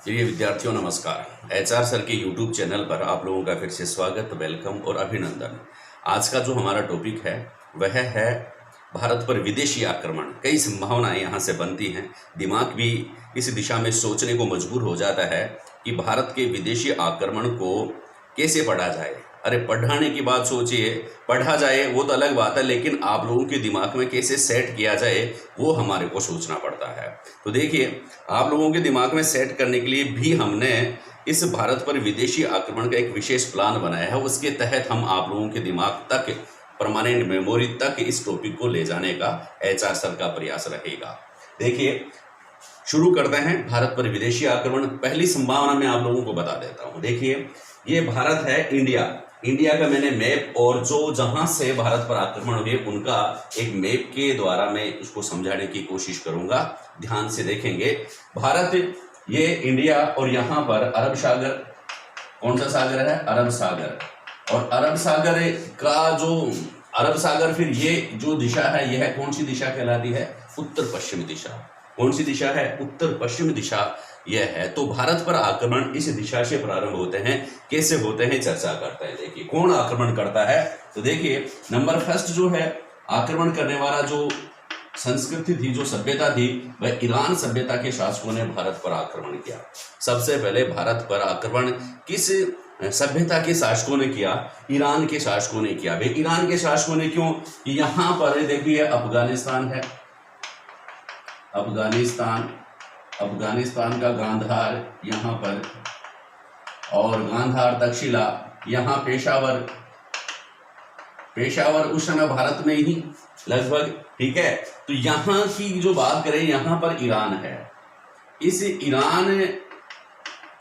प्रिय विद्यार्थियों नमस्कार। एचआर सर के यूट्यूब चैनल पर आप लोगों का फिर से स्वागत, वेलकम और अभिनंदन। आज का जो हमारा टॉपिक है वह है भारत पर विदेशी आक्रमण। कई संभावनाएं यहाँ से बनती हैं, दिमाग भी इस दिशा में सोचने को मजबूर हो जाता है कि भारत के विदेशी आक्रमण को कैसे पढ़ा जाए। अरे पढ़ाने की बात सोचिए, पढ़ा जाए वो तो अलग बात है, लेकिन आप लोगों के दिमाग में कैसे सेट किया जाए वो हमारे को सोचना पड़ता है। तो देखिए, आप लोगों के दिमाग में सेट करने के लिए भी हमने इस भारत पर विदेशी आक्रमण का एक विशेष प्लान बनाया है। उसके तहत हम आप लोगों के दिमाग तक, परमानेंट मेमोरी तक इस टॉपिक को ले जाने का एचआर सर का प्रयास रहेगा। देखिए, शुरू करते हैं भारत पर विदेशी आक्रमण। पहली संभावना मैं आप लोगों को बता देता हूं। देखिए, ये भारत है इंडिया का मैंने मैप, और जो जहां से भारत पर आक्रमण हुए उनका एक मैप के द्वारा मैं उसको समझाने की कोशिश करूंगा। ध्यान से देखेंगे, भारत ये इंडिया, और यहाँ पर अरब सागर, कौन सा सागर है? अरब सागर। और अरब सागर का जो अरब सागर, फिर ये जो दिशा है यह कौन सी दिशा कहलाती है? उत्तर पश्चिम दिशा। कौन सी दिशा है? उत्तर पश्चिम दिशा यह है। तो भारत पर आक्रमण इस दिशा से प्रारंभ होते हैं। कैसे होते हैं चर्चा करते हैं। देखिए, कौन आक्रमण करता है? तो देखिए, नंबर फर्स्ट जो है आक्रमण करने वाला जो संस्कृति थी, जो सभ्यता थी, वह ईरान सभ्यता के शासकों ने भारत पर आक्रमण किया। सबसे पहले भारत पर आक्रमण किस सभ्यता के शासकों ने किया? ईरान के शासकों ने किया। भाई ईरान के शासकों ने क्यों? यहाँ पर देखिए, अफगानिस्तान है, अफगानिस्तान का गांधार यहाँ पर, और गांधार तक्षशिला यहाँ, पेशावर उस समय भारत में ही लगभग, ठीक है। तो यहाँ की जो बात करें, यहाँ पर ईरान है। इस ईरान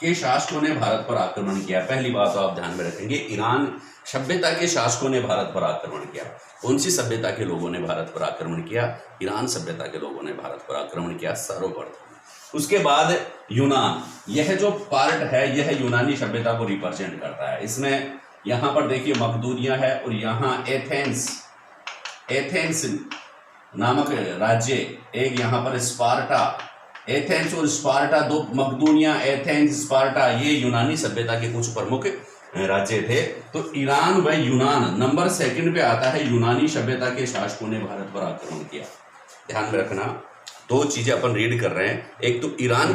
के शासकों ने भारत पर आक्रमण किया। पहली बात तो आप ध्यान में रखेंगे, ईरान सभ्यता के शासकों ने भारत पर आक्रमण किया। कौन सी सभ्यता के लोगों ने भारत पर आक्रमण किया? ईरान सभ्यता के लोगों ने भारत पर आक्रमण किया सर्वप्रथम। उसके बाद यूनान, यह जो पार्ट है यह यूनानी सभ्यता को रिप्रेजेंट करता है। इसमें यहाँ पर देखिए मकदूनिया है, और यहाँ एथेंस नामक राज्य, एक यहाँ पर स्पार्टा, एथेंस और स्पार्टा, दो मकदूनिया, एथेंस, स्पार्टा, ये यूनानी सभ्यता के कुछ प्रमुख राज्य थे। तो ईरान व यूनान नंबर सेकंड पे आता है। यूनानी सभ्यता के शासकों ने भारत पर आक्रमण किया। ध्यान में रखना, दो चीजें अपन रीड कर रहे हैं। एक तो ईरान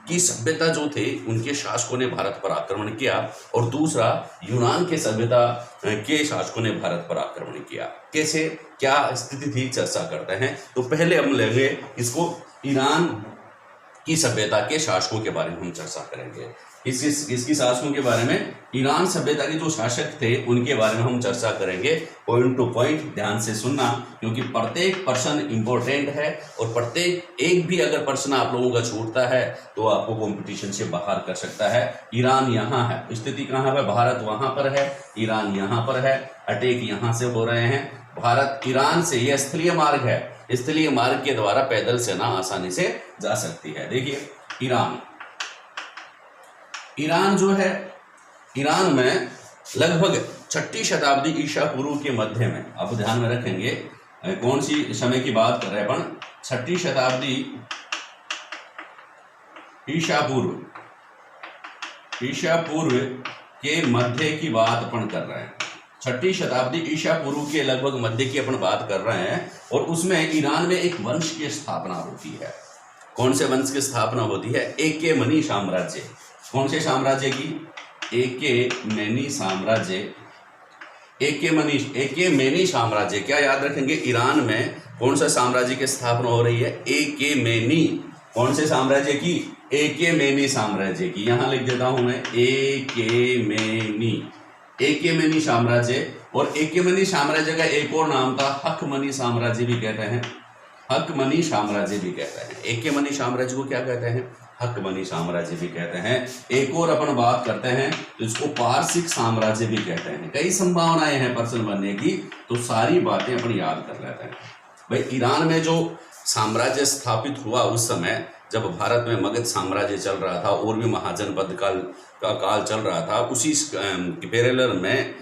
की सभ्यता जो थे उनके शासकों ने भारत पर आक्रमण किया, और दूसरा यूनान के सभ्यता के शासकों ने भारत पर आक्रमण किया। कैसे, क्या स्थिति थी, चर्चा करते हैं। तो पहले हम लेंगे इसको, ईरान की सभ्यता के शासकों के बारे में हम चर्चा करेंगे। इसकी शासकों के बारे में, ईरान सभ्यता के जो शासक थे उनके बारे में हम चर्चा करेंगे। पॉइंट टू पॉइंट ध्यान से सुनना, क्योंकि प्रत्येक प्रश्न इंपॉर्टेंट है, और प्रत्येक एक भी अगर प्रश्न आप लोगों का छूटता है तो आपको कंपटीशन से बाहर कर सकता है। ईरान यहाँ है, स्थिति कहाँ है? भारत वहां पर है, ईरान यहाँ पर है। अटैक यहाँ से हो रहे हैं। भारत ईरान से, यह स्थलीय मार्ग है, स्थलीय मार्ग के द्वारा पैदल सेना आसानी से जा सकती है। देखिए, ईरान जो है, ईरान में लगभग 6ठी शताब्दी ईसा पूर्व के मध्य में, आप ध्यान में रखेंगे कौन सी समय की बात कर रहे हैं अपन? 6ठी शताब्दी ईसा पूर्व के मध्य की बात अपन कर रहे हैं। 6ठी शताब्दी ईसा पूर्व के लगभग मध्य की अपन बात कर रहे हैं, और उसमें ईरान में एक वंश की स्थापना होती है। कौन से वंश की स्थापना होती है? एकेमेनी साम्राज्य। कौन से साम्राज्य की? एकेमेनी साम्राज्य। एकेमेनी साम्राज्य, क्या याद रखेंगे? ईरान में कौन सा साम्राज्य की स्थापना हो रही है? एकेमेनी। कौन से साम्राज्य की? एकेमेनी साम्राज्य की। यहां लिख देता हूं मैं, एकेमेनी साम्राज्य। और एकेमेनी साम्राज्य का एक और नाम था हकमनी साम्राज्य भी कहते हैं, हकमनी साम्राज्य भी कहते हैं। एकेमेनी साम्राज्य को क्या कहते हैं? हकमनी साम्राज्य भी कहते हैं। एक और अपन बात करते हैं तो इसको पारसिक साम्राज्य भी कहते हैं। कई संभावनाएं हैं प्रश्न बनने की, तो सारी बातें अपन याद कर लेते हैं। भाई ईरान में जो साम्राज्य स्थापित हुआ उस समय जब भारत में मगध साम्राज्य चल रहा था, और भी महाजनपद का काल चल रहा था, उसी पैरेलल में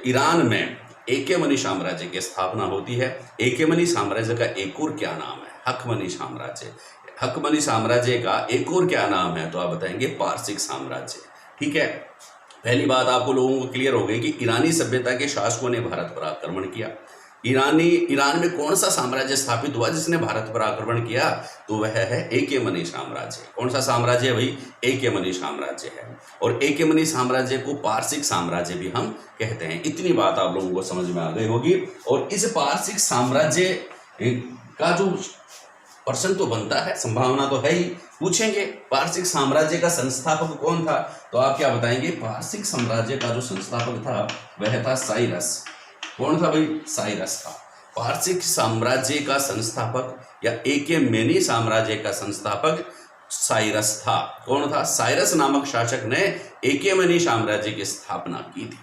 ईरान में एकेमनी साम्राज्य की स्थापना होती है। एकेमनी साम्राज्य का एक और क्या नाम है? हकमनी साम्राज्य। हकमनी साम्राज्य का एक और क्या नाम है, तो आप बताएंगे पारसिक साम्राज्य। ठीक है, पहली बात आपको लोगों को क्लियर हो गई कि ईरानी सभ्यता के शासकों ने भारत पर आक्रमण किया। ईरान में कौन सा साम्राज्य स्थापित हुआ जिसने भारत पर आक्रमण किया, तो वह है एकेमनी साम्राज्य। कौन सा साम्राज्य है भाई, एकेमनी साम्राज्य है। और एकेमनी साम्राज्य को पारसिक साम्राज्य भी हम कहते हैं। इतनी बात आप लोगों को समझ में आ गई होगी। और इस पारसिक साम्राज्य का जो प्रश्न तो बनता है, संभावना तो है ही, पूछेंगे पारसिक साम्राज्य का संस्थापक कौन था, तो आप क्या बताएंगे, पारसिक साम्राज्य का जो संस्थापक था वह था साइरस। कौन था भाई, साइरस था। पारसिक साम्राज्य का संस्थापक या एकेमेनी साम्राज्य का संस्थापक साइरस था। कौन था, साइरस नामक शासक ने एकेमेनी साम्राज्य की स्थापना की थी।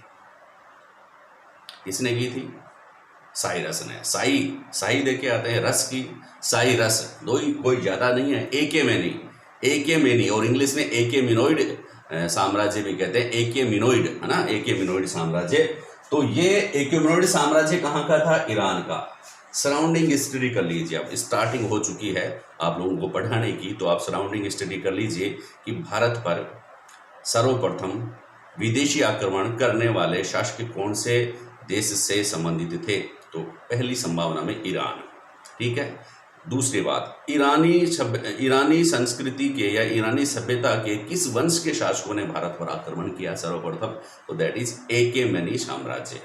किसने की थी, साइरस ने। साई देके आते हैं रस की, साइरस, दो ही, कोई ज्यादा नहीं है। एकेमेनी और इंग्लिश में एकेमिनोइड साम्राज्य भी कहते हैं, एकेमिनोइड है ना, एकेमिनोइड साम्राज्य। तो ये एकेमिनोइड साम्राज्य कहाँ का था, ईरान का। सराउंडिंग स्टडी कर लीजिए, अब स्टार्टिंग हो चुकी है आप लोगों को पढ़ाने की, तो आप सराउंडिंग स्टडी कर लीजिए कि भारत पर सर्वप्रथम विदेशी आक्रमण करने वाले शासक कौन से देश से संबंधित थे, तो पहली संभावना में ईरान। ठीक है, दूसरी बात, ईरानी संस्कृति के या ईरानी सभ्यता के किस वंश के शासकों ने भारत पर आक्रमण किया सर्वप्रथम, तो दैट इज एकेमेनी साम्राज्य।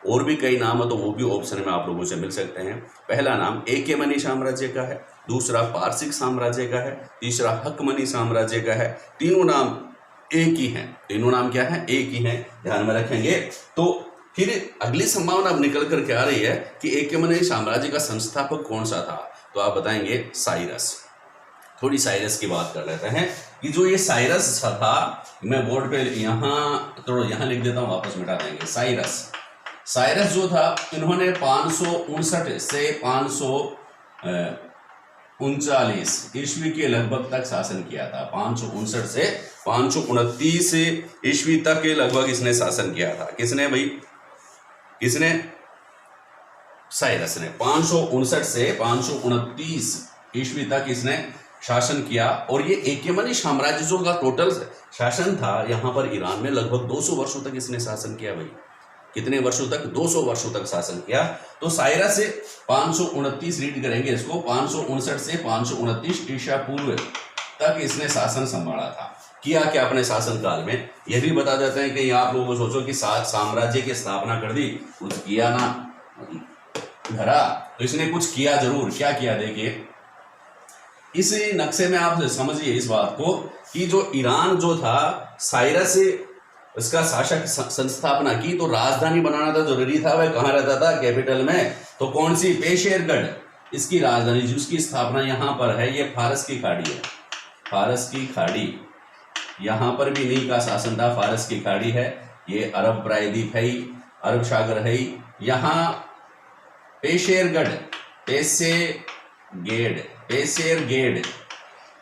और भी कई नाम है तो वो भी ऑप्शन में आप लोगों से मिल सकते हैं। पहला नाम एकेमेनी साम्राज्य का है, दूसरा पारसिक साम्राज्य का है, तीसरा हकमनी साम्राज्य का है। तीनों नाम एक ही हैं, तीनों नाम क्या है, एक ही हैं, ध्यान में रखेंगे। तो फिर अगली संभावना अब निकल कर के आ रही है कि एकेमेनी साम्राज्य का संस्थापक कौन सा था, तो आप बताएंगे साइरस। थोड़ी साइरस की बात कर लेते हैं कि जो ये साइरस था, मैं बोर्ड पे यहाँ लिख देता हूँ, वापस मिटा देंगे। साइरस जो था, इन्होंने 559 से 539 ईस्वी के लगभग तक शासन किया था। 559 से 529 ईस्वी तक के लगभग इसने शासन किया था। किसने भाई, किसने, साइरस ने। 559 से 529 ईस्वी तक इसने शासन किया। और ये एकेमनी साम्राज्य जो का टोटल शासन था यहाँ पर ईरान में, लगभग 200 वर्षों तक इसने शासन किया भाई। कितने वर्षों तक, 200 वर्षों तक शासन किया। तो साइरस से 529 रीड करेंगे इसको, 559 से 529 ईसा पूर्व तक इसने शासन संभाला था। किया क्या अपने शासन काल में, यह भी बता देते हैं कि आप लोगों को सोचो कि साम्राज्य की स्थापना कर दी, कुछ किया ना धरा, तो इसने कुछ किया जरूर। क्या किया, देखिए इस नक्शे में आप समझिए इस बात को कि जो ईरान जो था, साइरस इसका शासक संस्थापना की, तो राजधानी बनाना तो जरूरी था। वह कहाँ रहता था, कैपिटल में। तो कौन सी, पेशेरगढ़ इसकी राजधानी, जिसकी स्थापना यहाँ पर है। ये फारस की खाड़ी है, फारस की खाड़ी, यहाँ पर भी इन्हीं का शासन था। फारस की खाड़ी है, ये अरब प्रायद्वीप है, अरब सागर है। यहाँ पेशेरगढ़, पेशेरगेड,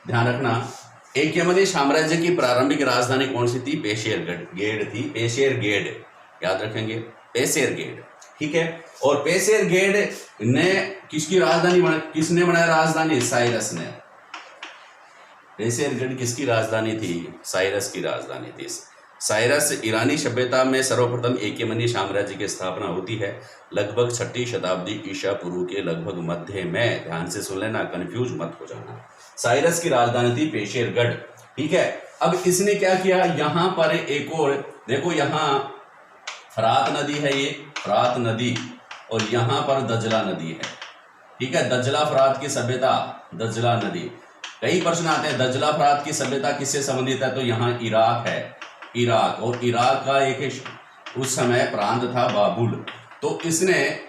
ध्यान रखना। एकेमनी साम्राज्य की प्रारंभिक राजधानी कौन सी थी, पेशेरगेड थी, पेशेरगेड, याद रखेंगे, पेशेरगेड। ठीक है, और पेशेरगेड ने किसकी राजधानी किसने बनाया राजधानी, साइरस ने। पेशेरगढ़ किसकी राजधानी थी, साइरस की राजधानी थी। साइरस ईरानी सभ्यता में सर्वप्रथम एकेमनी साम्राज्य की स्थापना होती है लगभग 6वीं शताब्दी ईसा पूर्व के लगभग मध्य में। ध्यान से सुन लेना, कंफ्यूज मत हो जाना। साइरस की राजधानी थी पेशेरगढ़। ठीक है, अब इसने क्या किया, यहाँ पर एक और देखो, यहाँ फरात नदी है, ये फरात नदी, और यहाँ पर दजला नदी है। ठीक है, दजला फरात की सभ्यता, दजला नदी। कई प्रश्न आते हैं, दजला फरात की सभ्यता किससे संबंधित है, तो यहाँ इराक है, इराक। और इराक का एक उस समय प्रांत था बाबुल। तो इसने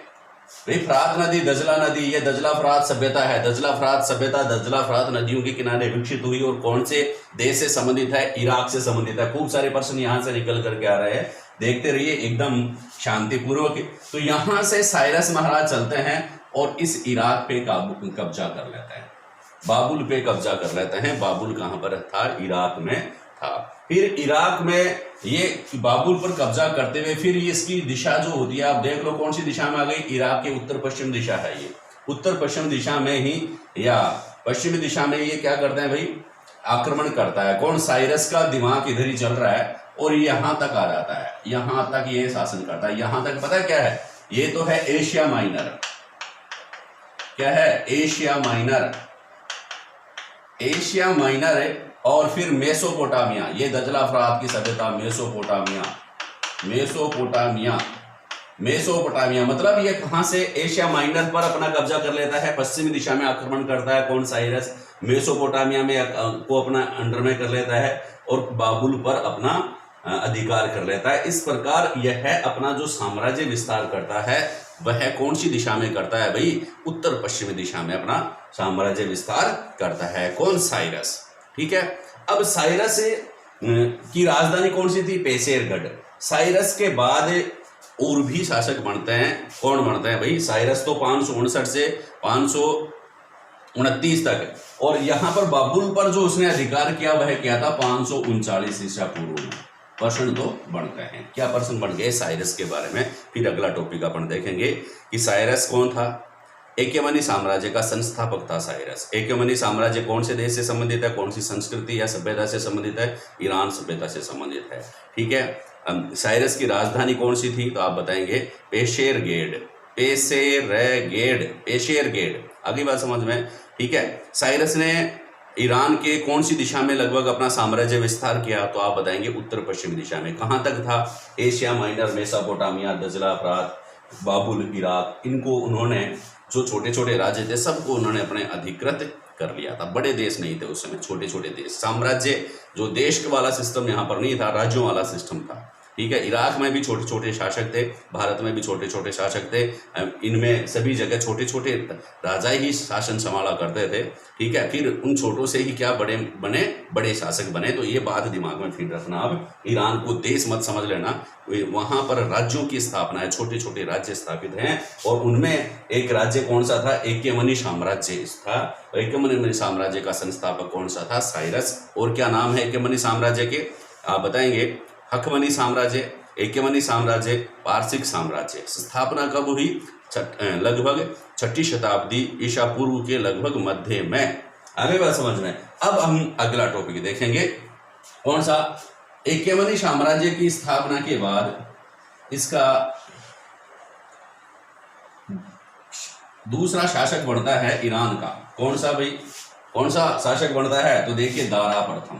भाई फरात नदी, दजला नदी, ये दजला फरात सभ्यता है। दजला फरात सभ्यता दजला फरात नदियों के किनारे विकसित हुई और कौन से देश से संबंधित है, इराक से संबंधित है। खूब सारे प्रश्न यहाँ से निकल करके आ रहे हैं, देखते रहिए एकदम शांतिपूर्वक। तो यहाँ से साइरस महाराज चलते हैं और इस इराक पे कब्जा कर लेते हैं, बाबुल पे कब्जा कर लेते हैं। बाबुल कहाँ पर था, इराक में था। फिर इराक में ये बाबुल पर कब्जा करते हुए फिर इसकी दिशा जो होती है, आप देख लो कौन सी दिशा में आ गई, इराक के उत्तर पश्चिम दिशा है। ये उत्तर पश्चिम दिशा में ही या पश्चिमी दिशा में ये क्या करते हैं भाई, आक्रमण करता है। कौन? साइरस का दिमाग इधर ही चल रहा है और यहां तक आ जाता है, यहां तक ये शासन करता है। यहां तक पता है क्या है? ये तो है एशिया माइनर। क्या है? Asia minor. एशिया माइनर है। और फिर मेसोपोटामिया, ये दजला फरात की सभ्यता, मेसोपोटामिया। मेसोपोटामिया, मेसोपोटामिया मतलब ये कहां से? एशिया माइनर पर अपना कब्जा कर लेता है, पश्चिमी दिशा में आक्रमण करता है। कौन? साइरस। मेसोपोटामिया में को अपना अंडर में कर लेता है और बाबुल पर अपना अधिकार कर लेता है। इस प्रकार यह अपना जो साम्राज्य विस्तार करता है वह कौन सी दिशा में करता है भाई? उत्तर पश्चिमी दिशा में अपना साम्राज्य विस्तार करता है। कौन? साइरस। ठीक है। अब साइरस की राजधानी कौन सी थी? पेशेरगढ़। साइरस के बाद और भी शासक बनते हैं। कौन बनते हैं भाई? साइरस तो 559 से 529 तक, और यहां पर बाबुल पर जो उसने अधिकार किया वह क्या था? 539 ईसा पूर्व में। प्रश्न तो बनते हैं। क्या प्रश्न बन गए साइरस के बारे में? फिर अगला टॉपिक अपन देखेंगे कि साइरस कौन था। एक्यमनी साम्राज्य का संस्थापक था साइरस। एक्यमनी साम्राज्य कौन से देश से संबंधित है? कौन सी संस्कृति या सभ्यता से संबंधित है? ईरान सभ्यता से संबंधित है। ठीक है। साइरस की राजधानी कौन सी थी? तो आप बताएंगे पेशेरगेड। पेशेरगेड, पेशेरगेड। आगे बात समझ में? ठीक है। साइरस ने ईरान के कौन सी दिशा में लगभग अपना साम्राज्य विस्तार किया? तो आप बताएंगे उत्तर पश्चिमी दिशा में। कहां तक था? एशिया माइनर, मेसोपोटामिया, दजला फरात, बाबुल, इराक। इनको उन्होंने, जो छोटे छोटे राज्य थे सबको उन्होंने अपने अधिकृत कर लिया था। बड़े देश नहीं थे उस समय, छोटे छोटे देश। साम्राज्य जो देश वाला सिस्टम यहाँ पर नहीं था, राज्यों वाला सिस्टम था। ठीक है। इराक में भी छोटे छोटे शासक थे, भारत में भी छोटे छोटे शासक थे। इनमें सभी जगह छोटे छोटे राजा ही शासन संभाला करते थे। ठीक है। फिर उन छोटों से ही क्या बड़े बने, बड़े शासक बने। तो ये बात दिमाग में फिट रखना। अब ईरान को देश मत समझ लेना, वहां पर राज्यों की स्थापना है, छोटे छोटे राज्य स्थापित हैं। और उनमें एक राज्य कौन सा था? एक्यमनी साम्राज्य था। एक्यमनी साम्राज्य का संस्थापक कौन सा था? साइरस। और क्या नाम है एक्यमनी साम्राज्य के? आप बताएंगे हखमनी साम्राज्य, एक्यमनी साम्राज्य, पारसिक साम्राज्य। स्थापना कब हुई? लगभग 6ठी शताब्दी ईसा पूर्व के लगभग मध्य में। आगे बात समझ में? अब हम अगला टॉपिक देखेंगे। कौन सा? एक्यमनी साम्राज्य की स्थापना के बाद इसका दूसरा शासक बनता है ईरान का। कौन सा भाई? कौन सा शासक बनता है? तो देखिए दारा प्रथम।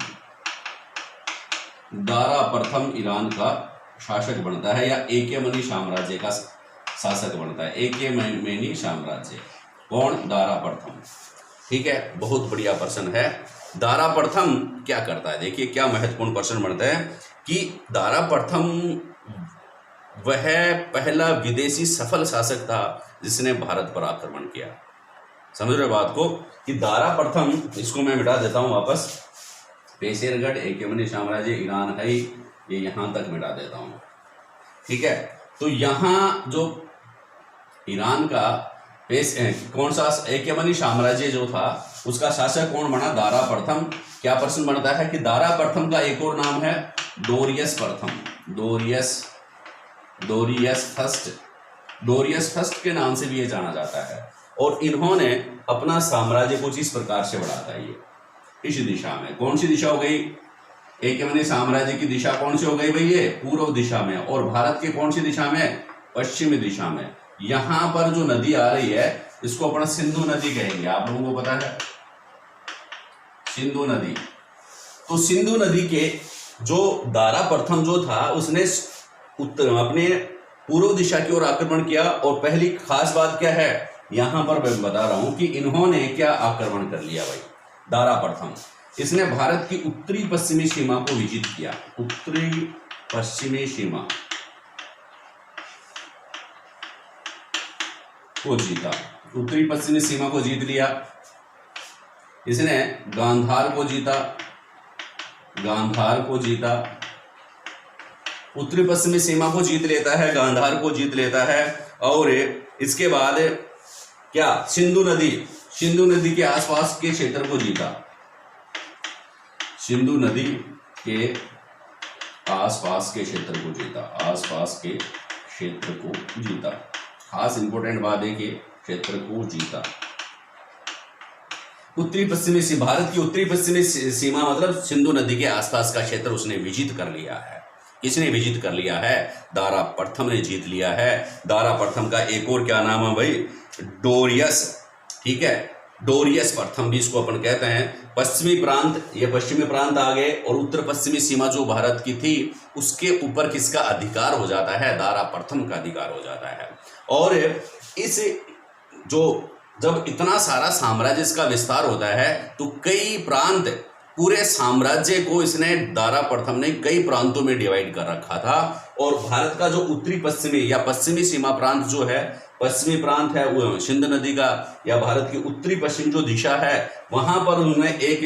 दारा प्रथम ईरान का शासक बनता है, या एक्यमनी साम्राज्य का शासक बनता है। एक्यमनी साम्राज्य। कौन? दारा प्रथम। ठीक है। बहुत बढ़िया प्रश्न है। दारा प्रथम क्या करता है? देखिए क्या महत्वपूर्ण प्रश्न बनता है कि दारा प्रथम वह पहला विदेशी सफल शासक था जिसने भारत पर आक्रमण किया। समझ रहे बात को? कि दारा प्रथम, इसको मैं मिटा देता हूं वापस। पेशेरगढ़, एक्यमनी साम्राज्य, ईरान है, ये यहां तक मिटा देता हूं। ठीक है। तो यहां जो ईरान का कौन सा एक्यमनी साम्राज्य जो था उसका शासक कौन बना? दारा प्रथम। क्या प्रश्न बनता है कि दारा प्रथम का एक और नाम है डोरियस प्रथम। डोरियस फर्स्ट के नाम से भी ये जाना जाता है। और इन्होंने अपना साम्राज्य कुछ इस प्रकार से बढ़ाता है, ये इस दिशा में। कौन सी दिशा हो गई? एक्यमनी साम्राज्य की दिशा कौन सी हो गई भाई? ये पूर्व दिशा में। और भारत के कौन सी दिशा में? पश्चिमी दिशा में। यहां पर जो नदी आ रही है इसको अपना सिंधु नदी कहेंगे। आप लोगों को पता है सिंधु नदी। तो सिंधु नदी के जो दारा प्रथम जो था उसने उत्तर अपने पूर्व दिशा की ओर आक्रमण किया। और पहली खास बात क्या है यहां पर मैं बता रहा हूं कि इन्होंने क्या आक्रमण कर लिया भाई? दारा प्रथम, इसने भारत की उत्तरी पश्चिमी सीमा को विजित किया। उत्तरी पश्चिमी सीमा को जीता। उत्तरी पश्चिमी सीमा को जीत लिया। इसने गांधार को जीता। उत्तरी पश्चिमी सीमा को जीत लेता है, गांधार को जीत लेता है। और इसके बाद क्या? सिंधु नदी के आसपास के क्षेत्र को जीता। सिंधु नदी के आसपास के क्षेत्र को जीता। खास इंपोर्टेंट बात है कि क्षेत्र को जीता। उत्तरी पश्चिमी सीमा, भारत की उत्तरी पश्चिमी सीमा मतलब सिंधु नदी के आसपास का क्षेत्र उसने विजित कर लिया है। किसने विजित कर लिया है? दारा प्रथम ने जीत लिया है। दारा प्रथम का एक और क्या नाम है भाई? डोरियस। ठीक है, डोरियस प्रथम भी इसको अपन कहते हैं। पश्चिमी प्रांत, ये पश्चिमी प्रांत आ गए, और उत्तर पश्चिमी सीमा जो भारत की थी उसके ऊपर किसका अधिकार हो जाता है? दारा प्रथम का अधिकार हो जाता है। और इस जो जब इतना सारा साम्राज्य इसका विस्तार होता है तो कई प्रांत, पूरे साम्राज्य को इसने, दारा प्रथम ने कई प्रांतों में डिवाइड कर रखा था। और भारत का जो उत्तरी पश्चिमी या पश्चिमी सीमा प्रांत जो है, पश्चिमी प्रांत है वो सिंधु नदी का, या भारत की उत्तरी पश्चिम जो दिशा है, वहां पर उन्होंने एक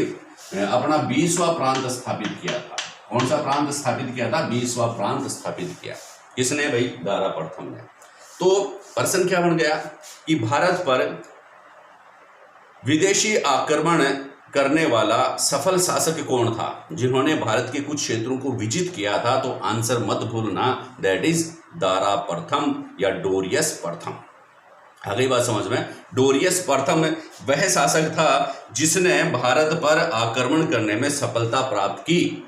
अपना 20वां प्रांत स्थापित किया था। कौन सा प्रांत स्थापित किया था? 20वां प्रांत स्थापित किया। किसने भाई? दारा प्रथम ने। तो प्रश्न क्या बन गया कि भारत पर विदेशी आक्रमण करने वाला सफल शासक कौन था जिन्होंने भारत के कुछ क्षेत्रों को विजित किया था? तो आंसर मत भूलना, दैट इज दारा प्रथम या डोरियस प्रथम। आ गई बात समझ में? डोरियस प्रथम वह शासक था जिसने भारत पर आक्रमण करने में सफलता प्राप्त की।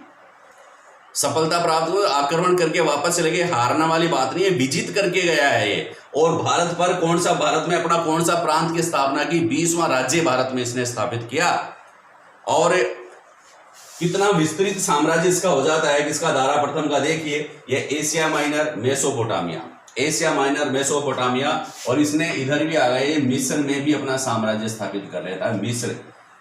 सफलता प्राप्त हुई, आक्रमण करके वापस चले गए, हारना वाली बात नहीं है, विजित करके गया है ये। और भारत पर कौन सा, भारत में अपना कौन सा प्रांत की स्थापना की? 20वां राज्य भारत में इसने स्थापित किया। और कितना विस्तृत साम्राज्य इसका हो जाता है किसका? दारा प्रथम का। देखिए, ये Asia minor, Mesopotamia, Asia minor, Mesopotamia, और इसने इधर भी आ गए, मिस्र में भी अपना साम्राज्य स्थापित कर लेता है।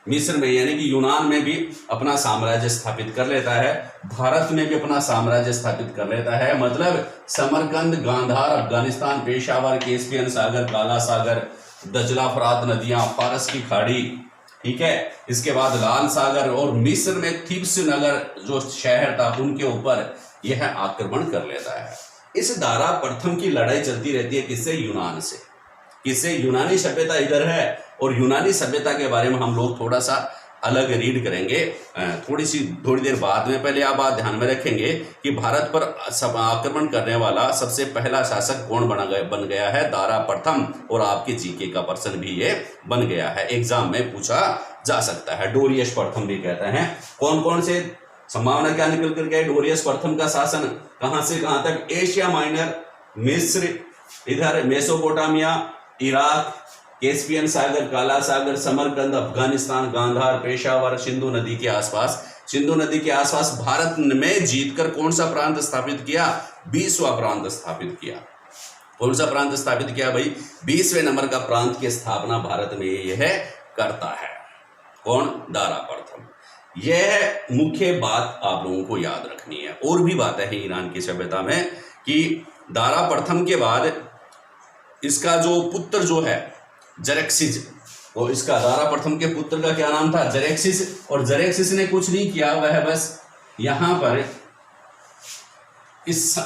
मिस्र में यानी कि यूनान में भी अपना साम्राज्य स्थापित कर लेता है। भारत में भी अपना साम्राज्य स्थापित कर लेता है। मतलब समरकंद, गांधार, अफगानिस्तान, पेशावर, कैस्पियन सागर, काला सागर, दजला, फरात नदियां, फारस की खाड़ी, ठीक है, इसके बाद लाल सागर, और मिस्र में थिब्स नगर जो शहर था उनके ऊपर यह आक्रमण कर लेता है। इस दारा प्रथम की लड़ाई चलती रहती है किससे? यूनान से। किससे? यूनानी सभ्यता इधर है, और यूनानी सभ्यता के बारे में हम लोग थोड़ा सा अलग रीड करेंगे थोड़ी देर बाद में। पहले आप बात ध्यान में रखेंगे कि भारत पर आक्रमण करने वाला सबसे पहला शासक कौन बन गया है? दारा प्रथम। और आपके जीके का प्रश्न भी ये बन गया है, एग्जाम में पूछा जा सकता है। डोरियस प्रथम भी कहते हैं। कौन कौन से संभावना क्या निकल कर गया? डोरियस प्रथम का शासन कहां से कहां तक? एशिया माइनर, मिस्र, इधर मेसोपोटामिया, इराक, कैस्पियन सागर, काला सागर, समरकंद, अफगानिस्तान, गांधार, पेशावर, सिंधु नदी के आसपास। सिंधु नदी के आसपास भारत में जीतकर कौन सा प्रांत स्थापित किया? 20वां प्रांत स्थापित किया। कौन सा प्रांत स्थापित किया भाई? 20वें नंबर का प्रांत की स्थापना भारत में यह करता है। कौन? दारा प्रथम। यह मुख्य बात आप लोगों को याद रखनी है। और भी बातें हैं ईरान की सभ्यता में कि दारा प्रथम के बाद इसका जो पुत्र जो है जरेक्सिस, वो इसका दारा प्रथम के पुत्र का क्या नाम था? जरेक्सिस। और जरेक्सिस ने कुछ नहीं किया, वह बस यहां पर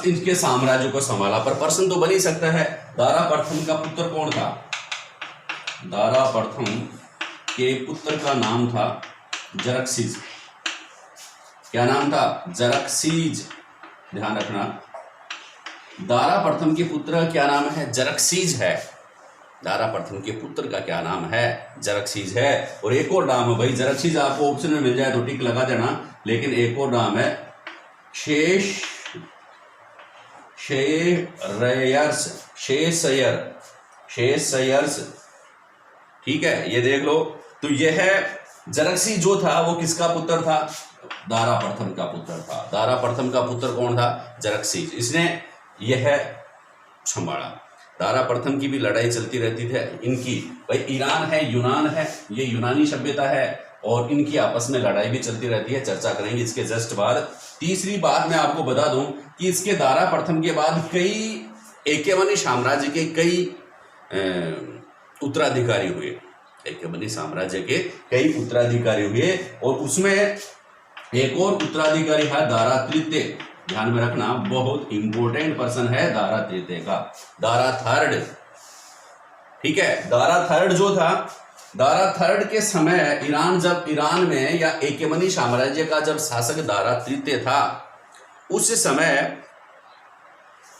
इनके साम्राज्य को संभाला। पर प्रश्न तो बन ही सकता है, दारा प्रथम का पुत्र कौन था? दारा प्रथम के पुत्र का नाम था जरक्सिस। क्या नाम था? जरक्सिस। ध्यान रखना, दारा प्रथम के पुत्र का क्या नाम है? जरक्सिस है। दारा प्रथम के पुत्र का क्या नाम है? जरक्सिस है। और एक और नाम है भाई, जरक्सिस आपको ऑप्शन में मिल जाए तो टिक लगा देना, लेकिन एक और नाम है शेसयर्स। ठीक है, ये देख लो। तो यह जरक्सिस जो था वो किसका पुत्र था? दारा प्रथम का पुत्र था। दारा प्रथम का पुत्र कौन था? जरक्सिस। इसने यह संभाला। दारा प्रथम की भी लड़ाई चलती रहती थी इनकी। भाई ईरान है, यूनान है, ये यूनानी सभ्यता है, और इनकी आपस में लड़ाई भी चलती रहती है। चर्चा करेंगे इसके जस्ट बाद। तीसरी बात मैं आपको बता दूं कि इसके दारा प्रथम के बाद कई एकेमनी साम्राज्य के कई उत्तराधिकारी हुए। एकेमनी साम्राज्य के कई उत्तराधिकारी हुए, और उसमें एक और उत्तराधिकारी है दारा तृतीय। ध्यान में रखना, बहुत इंपॉर्टेंट पर्सन है दारा तृतीय का, दारा थर्ड। ठीक है, दारा थर्ड जो था, दारा थर्ड के समय ईरान में या एकेमनी साम्राज्य का जब शासक दारा तृतीय था, उस समय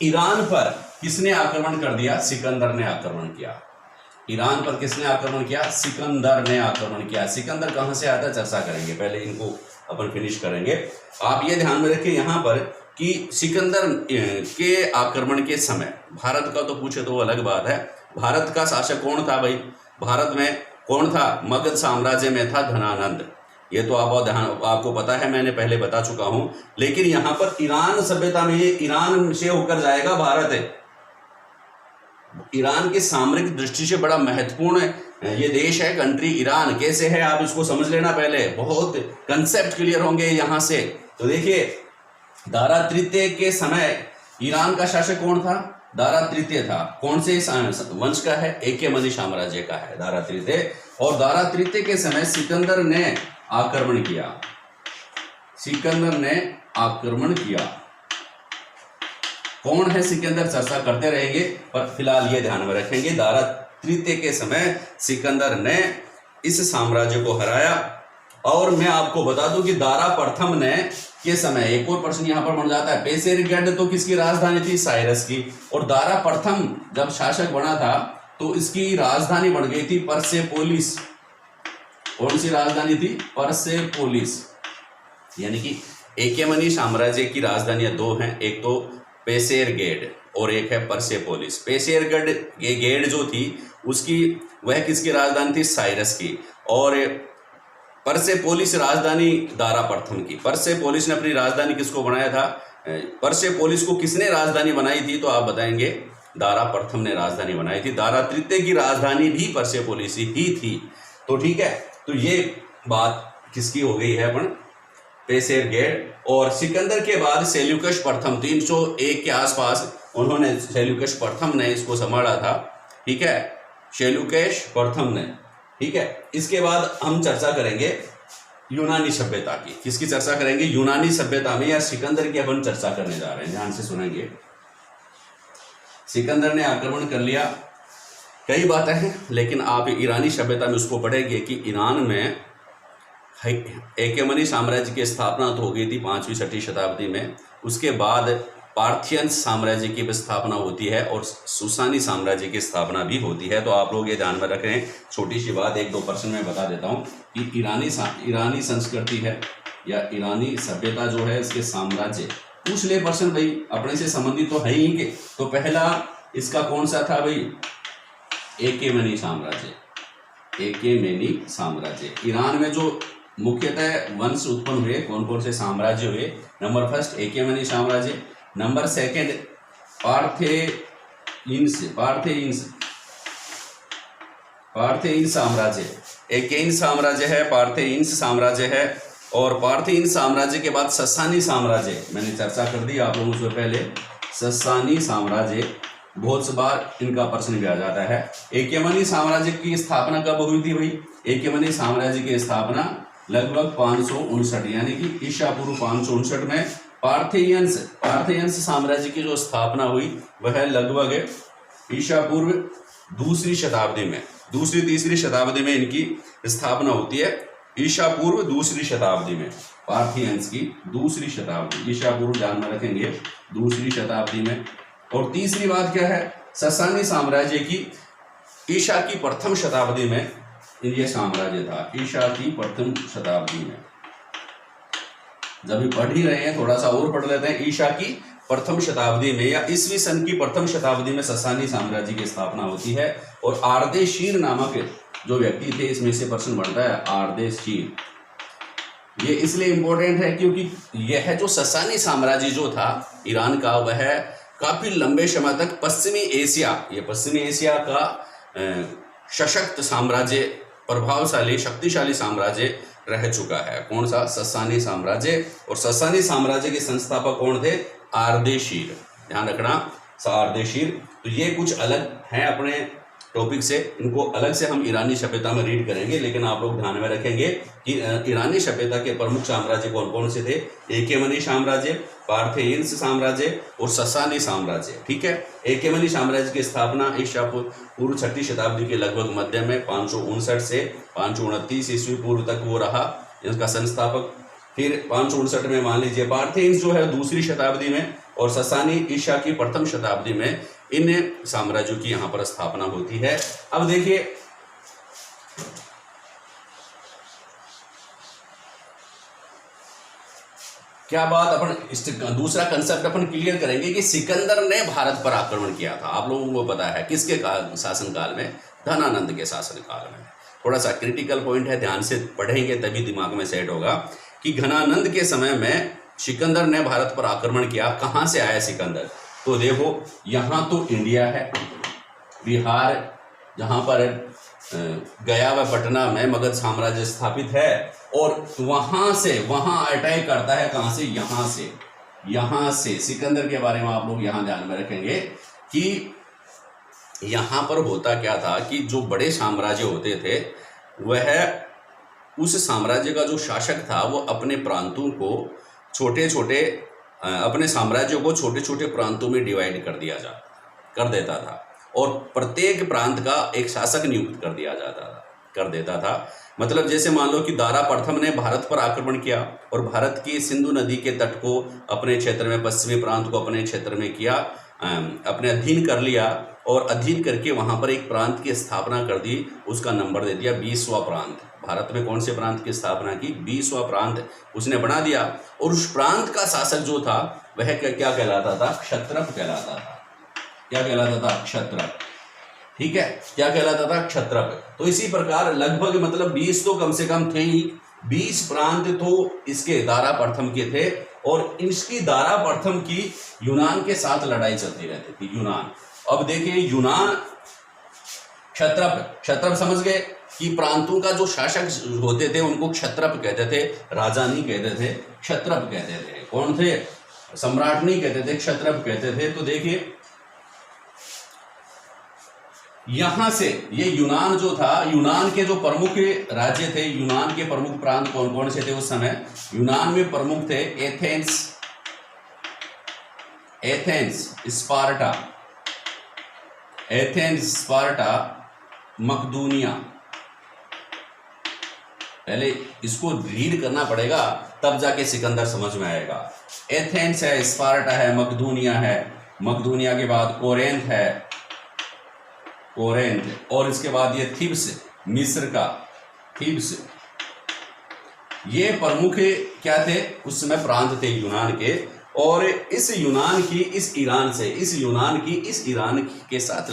ईरान पर किसने आक्रमण कर दिया? सिकंदर ने आक्रमण किया। ईरान पर किसने आक्रमण किया? सिकंदर ने आक्रमण किया। सिकंदर कहाँ से आता है चर्चा करेंगे, पहले इनको अपन फिनिश करेंगे। आप ये ध्यान में रखें यहाँ पर कि सिकंदर के आक्रमण के समय, भारत का तो पूछे तो अलग बात है, भारत का शासक कौन था भाई? भारत में कौन था? मगध साम्राज्य में था धनानंद। ये तो आपको पता है, मैंने पहले बता चुका हूं। लेकिन यहाँ पर ईरान सभ्यता में, ये ईरान से होकर जाएगा भारत है। ईरान की सामरिक दृष्टि से बड़ा महत्वपूर्ण ये देश है, कंट्री ईरान। कैसे है आप इसको समझ लेना, पहले बहुत कंसेप्ट क्लियर होंगे यहां से। तो देखिए, दारा तृतीय के समय ईरान का शासक कौन था? दारा तृतीय था। कौन से वंश का है? एकेमनी साम्राज्य का है दारा तृतीय। और दारा तृतीय के समय सिकंदर ने आक्रमण किया। सिकंदर ने आक्रमण किया। कौन है सिकंदर, चर्चा करते रहेंगे, पर फिलहाल ये ध्यान में रखेंगे, दारा तृतीय के समय सिकंदर ने इस साम्राज्य को हराया। और मैं आपको बता दूं कि दारा प्रथम ने के समय, एक और प्रश्न यहां पर बन जाता है, पेशेरगढ़ तो किसकी राजधानी थी? साइरस की। और दारा प्रथम जब शासक बना था तो इसकी राजधानी बन गई थी पर्सेपोलिस। कौन सी राजधानी थी? पर्सेपोलिस। यानी कि एकेमनी साम्राज्य की राजधानियां दो हैं, एक तो पेशेरगढ़ और एक है पर्सेपोलिस। पेशेरगढ़ ये गेड़ जो थी उसकी, वह किसकी राजधानी थी? साइरस की। और पर्सेपोलिस राजधानी दारा प्रथम की। पर्सेपोलिस ने अपनी राजधानी किसको बनाया था? पर्सेपोलिस को किसने राजधानी बनाई थी? तो आप बताएंगे दारा प्रथम ने राजधानी बनाई थी। दारा तृतीय की राजधानी भी पर्सेपोलिस ही थी। तो ठीक है, तो ये बात किसकी हो गई है अपन? पेशेरगढ़। और सिकंदर के बाद सेल्यूकस प्रथम 301 के आसपास उन्होंने, सेल्यूकस प्रथम ने इसको संभाला था। ठीक है, सेल्यूकस प्रथम ने। ठीक है, इसके बाद हम चर्चा करेंगे यूनानी सभ्यता की। किसकी चर्चा करेंगे? यूनानी सभ्यता में, या सिकंदर की अपन चर्चा करने जा रहे हैं। ध्यान से सुनेंगे। सिकंदर ने आक्रमण कर लिया, कई बातें हैं, लेकिन आप ईरानी सभ्यता में उसको पढ़ेंगे कि ईरान में एकेमनी साम्राज्य की स्थापना तो हो गई थी 5वीं 6वीं शताब्दी में। उसके बाद पार्थियन साम्राज्य की स्थापना होती है और सुसानी साम्राज्य की स्थापना भी होती है। तो आप लोग ये ध्यान में रख रहे हैं। छोटी सी बात 1-2 प्रश्न में बता देता हूँ कि ईरानी संस्कृति है या ईरानी सभ्यता जो है, इसके साम्राज्य पूछ ले प्रश्न भाई, अपने से संबंधित तो है ही के। तो पहला इसका कौन सा था भाई? एकेमनी साम्राज्य। एकेमनी साम्राज्य। ईरान में जो मुख्यतः वंश उत्पन्न हुए, कौन कौन से साम्राज्य हुए? नंबर फर्स्ट एकेमनी साम्राज्य, नंबर सेकंड पार्थेइन्स साम्राज्य। एकेन साम्राज्य है, पार्थेइन्स साम्राज्य है। और पार्थेइन्स साम्राज्य के बाद ससानी साम्राज्य, मैंने चर्चा कर दी आप लोगों से पहले। ससानी साम्राज्य, बहुत से बार इनका प्रश्न भी आ जाता है। एकेमनी साम्राज्य की स्थापना कब हुई थी भाई? एकेमनी साम्राज्य की स्थापना लगभग 559, यानी कि ईसा पूर्व 559 में पार्थेयंस साम्राज्य की जो स्थापना हुई वह लगभग ईसा पूर्व 2री शताब्दी में, 2री-3री शताब्दी में इनकी स्थापना होती है। ईसा पूर्व 2री शताब्दी में पार्थियंस की 2री शताब्दी, ईसा पूर्व ध्यान में रखेंगे 2री शताब्दी में। और तीसरी बात क्या है? ससानी साम्राज्य की ईसा की प्रथम शताब्दी में ये साम्राज्य था। ईसा की प्रथम शताब्दी में, जब भी पढ़ ही रहे हैं थोड़ा सा और पढ़ लेते हैं। ईसा की प्रथम शताब्दी में या ईसवी सन की प्रथम शताब्दी में ससानी साम्राज्य की स्थापना होती है। और आर्देशीर नामक जो व्यक्ति थे, इसमें से प्रश्न बनता है आर्देशीर। ये इसलिए इंपॉर्टेंट है क्योंकि यह जो ससानी साम्राज्य जो था ईरान का, वह काफी लंबे समय तक पश्चिमी एशिया का सशक्त साम्राज्य, प्रभावशाली शक्तिशाली साम्राज्य रह चुका है। कौन सा? ससानी साम्राज्य। और ससानी साम्राज्य के संस्थापक कौन थे? आर्देशीर। ध्यान रखना, आर्देशीर। तो ये कुछ अलग है अपने टॉपिक से, इनको अलग से हम ईरानी सभ्यता में रीड करेंगे। लेकिन आप लोग ध्यान में रखेंगे कि ईरानी सभ्यता के प्रमुख साम्राज्य कौन कौन से थे? एकेमनी साम्राज्य, पार्थेयंस साम्राज्य और ससानी साम्राज्य। ठीक है, एकेमनी साम्राज्य की स्थापना ईसा पूर्व 6वीं शताब्दी के लगभग मध्य में 559 से 529 ईस्वी पूर्व तक वो रहा इसका संस्थापक। फिर 559 में मान लीजिए पार्थेयंस जो है 2री शताब्दी में, और ससानी ईसा की प्रथम शताब्दी में इन साम्राज्यों की यहाँ पर स्थापना होती है। अब देखिए क्या बात अपन दूसरा कंसेप्ट अपन क्लियर करेंगे कि सिकंदर ने भारत पर आक्रमण किया था। आप लोगों को पता है किसके शासनकाल में? धनानंद के शासनकाल में। थोड़ा सा क्रिटिकल पॉइंट है, ध्यान से पढ़ेंगे तभी दिमाग में सेट होगा कि घनानंद के समय में सिकंदर ने भारत पर आक्रमण किया। कहाँ से आया सिकंदर? तो देखो यहाँ तो इंडिया है, बिहार जहाँ पर गया व पटना में मगध साम्राज्य स्थापित है, और वहां से वहां अटैक करता है। कहां से? यहां से सिकंदर के बारे में आप लोग यहां ध्यान में रखेंगे कि यहां पर होता क्या था कि जो बड़े साम्राज्य होते थे वह उस साम्राज्य का जो शासक था वो अपने प्रांतों को अपने साम्राज्य को छोटे छोटे प्रांतों में डिवाइड कर देता था, और प्रत्येक प्रांत का एक शासक नियुक्त कर देता था। मतलब जैसे मान लो कि दारा प्रथम ने भारत पर आक्रमण किया और भारत की सिंधु नदी के तट को अपने क्षेत्र में, पश्चिमी प्रांत को अपने क्षेत्र में किया, अपने अधीन कर लिया, और अधीन करके वहां पर एक प्रांत की स्थापना कर दी। उसका नंबर दे दिया 20वां प्रांत। भारत में कौन से प्रांत की स्थापना की? 20वां प्रांत उसने बना दिया। और उस प्रांत का शासक जो था वह क्या कहलाता था? क्षत्रप कहलाता था। क्या कहलाता था? क्षत्रप। ठीक है, क्या कहलाता था? क्षत्रप। तो इसी प्रकार लगभग मतलब 20 तो कम से कम थे ही, 20 प्रांत तो इसके दारा प्रथम के थे, और इसकी दारा प्रथम की यूनान के साथ लड़ाई चलती रहती थी। यूनान, अब देखिए यूनान, क्षत्रप समझ गए कि प्रांतों का जो शासक होते थे उनको क्षत्रप कहते थे, राजा नहीं कहते थे, क्षत्रप कहते थे। कौन थे? सम्राट नहीं कहते थे, क्षत्रप कहते थे। तो देखिए यहां से ये यूनान जो था, यूनान के जो प्रमुख राज्य थे, यूनान के प्रमुख प्रांत कौन कौन से थे उस समय? यूनान में प्रमुख थे एथेंस, स्पार्टा, मकदूनिया। पहले इसको रीड करना पड़ेगा तब जाके सिकंदर समझ में आएगा। एथेंस है, स्पार्टा है, मकदूनिया है, मकदूनिया के बाद कोरिन्थ है, और इसके बाद ये थीब्स, मिस्र का थीब्स। ये प्रमुख क्या थे उस समय? प्रांत थे यूनान के। और इस यूनान की इस ईरान के साथ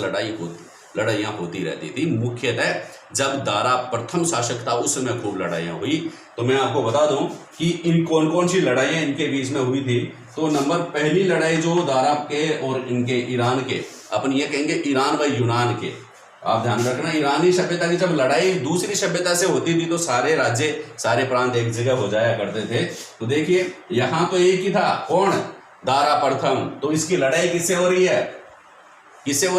लड़ाइयाँ होती रहती थी। मुख्यतः जब दारा प्रथम शासक था उस समय खूब लड़ाइयाँ हुई। तो मैं आपको बता दूं कि इन कौन कौन सी लड़ाइयाँ इनके बीच में हुई थी। तो नंबर पहली लड़ाई जो दारा के और इनके ईरान के, अपन ये कहेंगे ईरान व यूनान के, आप ध्यान रखना, ईरानी सभ्यता की जब लड़ाई दूसरी सभ्यता से होती थी तो सारे राज्य, सारे प्रांत एक जगह हो जाया करते थे। तो देखिए यहाँ तो एक ही था, कौन? दारा प्रथम। तो इसकी लड़ाई किससे हो रही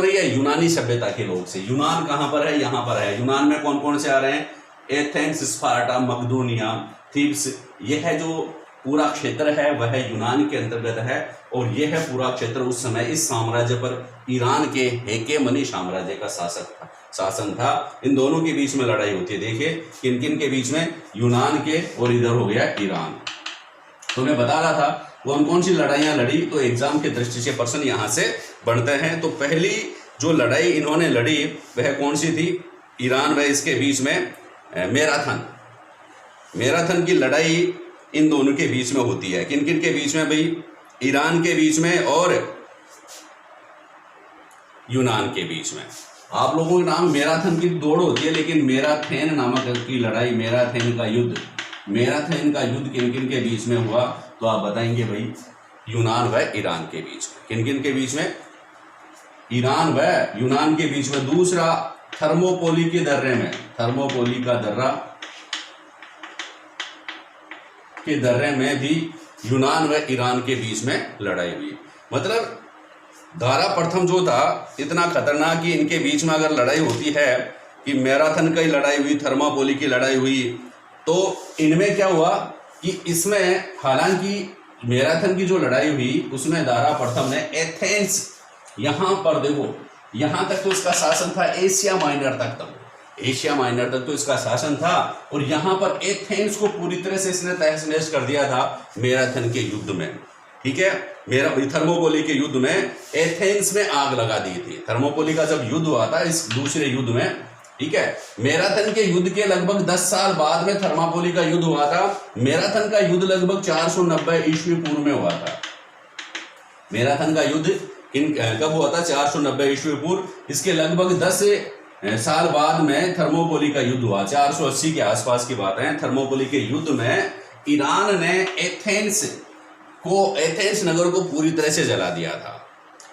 है? यूनानी सभ्यता के लोग से। यूनान कहाँ पर है? यहाँ पर है। यूनान में कौन कौन से आ रहे हैं? एथेंस, स्पार्टा, मकदूनिया, थीब्स। यह है जो पूरा क्षेत्र है वह यूनान के अंतर्गत है, और यह है पूरा क्षेत्र उस समय इस साम्राज्य पर ईरान के हेकेमनी साम्राज्य का शासन था। इन दोनों के बीच में लड़ाई होती है। देखिए किन किन के बीच में? यूनान के, और इधर हो गया ईरान। तो मैं बता रहा था कौन कौन सी लड़ाइयाँ लड़ी, तो एग्जाम की दृष्टि से प्रश्न यहाँ से बनते हैं। तो पहली जो लड़ाई इन्होंने लड़ी वह कौन सी थी? ईरान व इसके बीच में मैराथन की लड़ाई इन दोनों के बीच में होती है। किन किन के बीच में भाई? ईरान के बीच में और यूनान के बीच में। आप लोगों के नाम मैराथन की दौड़ होती है, लेकिन मैराथन नामक की लड़ाई, मैराथन का युद्ध किन किन के बीच में हुआ? तो आप बताएंगे भाई यूनान व ईरान के बीच में। किन किन के बीच में? ईरान व यूनान के बीच में। दूसरा थर्मोपोली के दर्रे में, थर्मोपोली का दर्रा के दर्रे में भी यूनान व ईरान के बीच में लड़ाई हुई। मतलब दारा प्रथम जो था इतना खतरनाक कि इनके बीच में अगर लड़ाई होती है कि मैराथन की लड़ाई हुई, थर्मोपोली की लड़ाई हुई, तो इनमें क्या हुआ कि इसमें हालांकि मैराथन की जो लड़ाई हुई उसमें दारा प्रथम ने एथेंस, यहाँ पर देखो यहाँ तक तो इसका शासन था, एशिया माइनर तक तो इसका शासन था, और यहाँ पर एथेंस को पूरी तरह से इसने तहस नहस कर दिया था मैराथन के युद्ध में। ठीक है। मेरा थर्मोपोली के युद्ध में एथेंस में आग लगा दी थी। थर्मोपोली का जब युद्ध हुआ था इस दूसरे युद्ध में, ठीक है, मैराथन के युद्ध के लगभग 10 साल बाद में थर्मोपोली का युद्ध हुआ था। मैराथन का युद्ध लगभग 490 ईस्वी पूर्व में हुआ था। मैराथन का युद्ध कब हुआ था? 490 ईस्वी पूर्व। इसके लगभग 10 साल बाद में थर्मोपोली का युद्ध हुआ। 480 के आसपास की बात है। थर्मोपोली के युद्ध में ईरान ने एथेंस नगर को पूरी तरह से जला दिया था,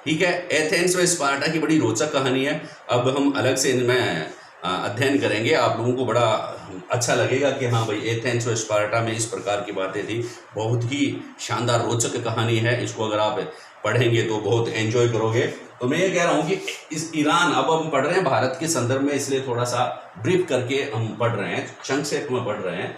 ठीक है। एथेंस व स्पार्टा की बड़ी रोचक कहानी है। अब हम अलग से इनमें अध्ययन करेंगे, आप लोगों को बड़ा अच्छा लगेगा कि हाँ भाई एथेंस व स्पार्टा में इस प्रकार की बातें थी। बहुत ही शानदार रोचक कहानी है। इसको अगर आप पढ़ेंगे तो बहुत एंजॉय करोगे। तो मैं ये कह रहा हूँ कि इस ईरान, अब हम पढ़ रहे हैं भारत के संदर्भ में, इसलिए थोड़ा सा ब्रीफ करके हम पढ़ रहे हैं, संक्षेप में पढ़ रहे हैं।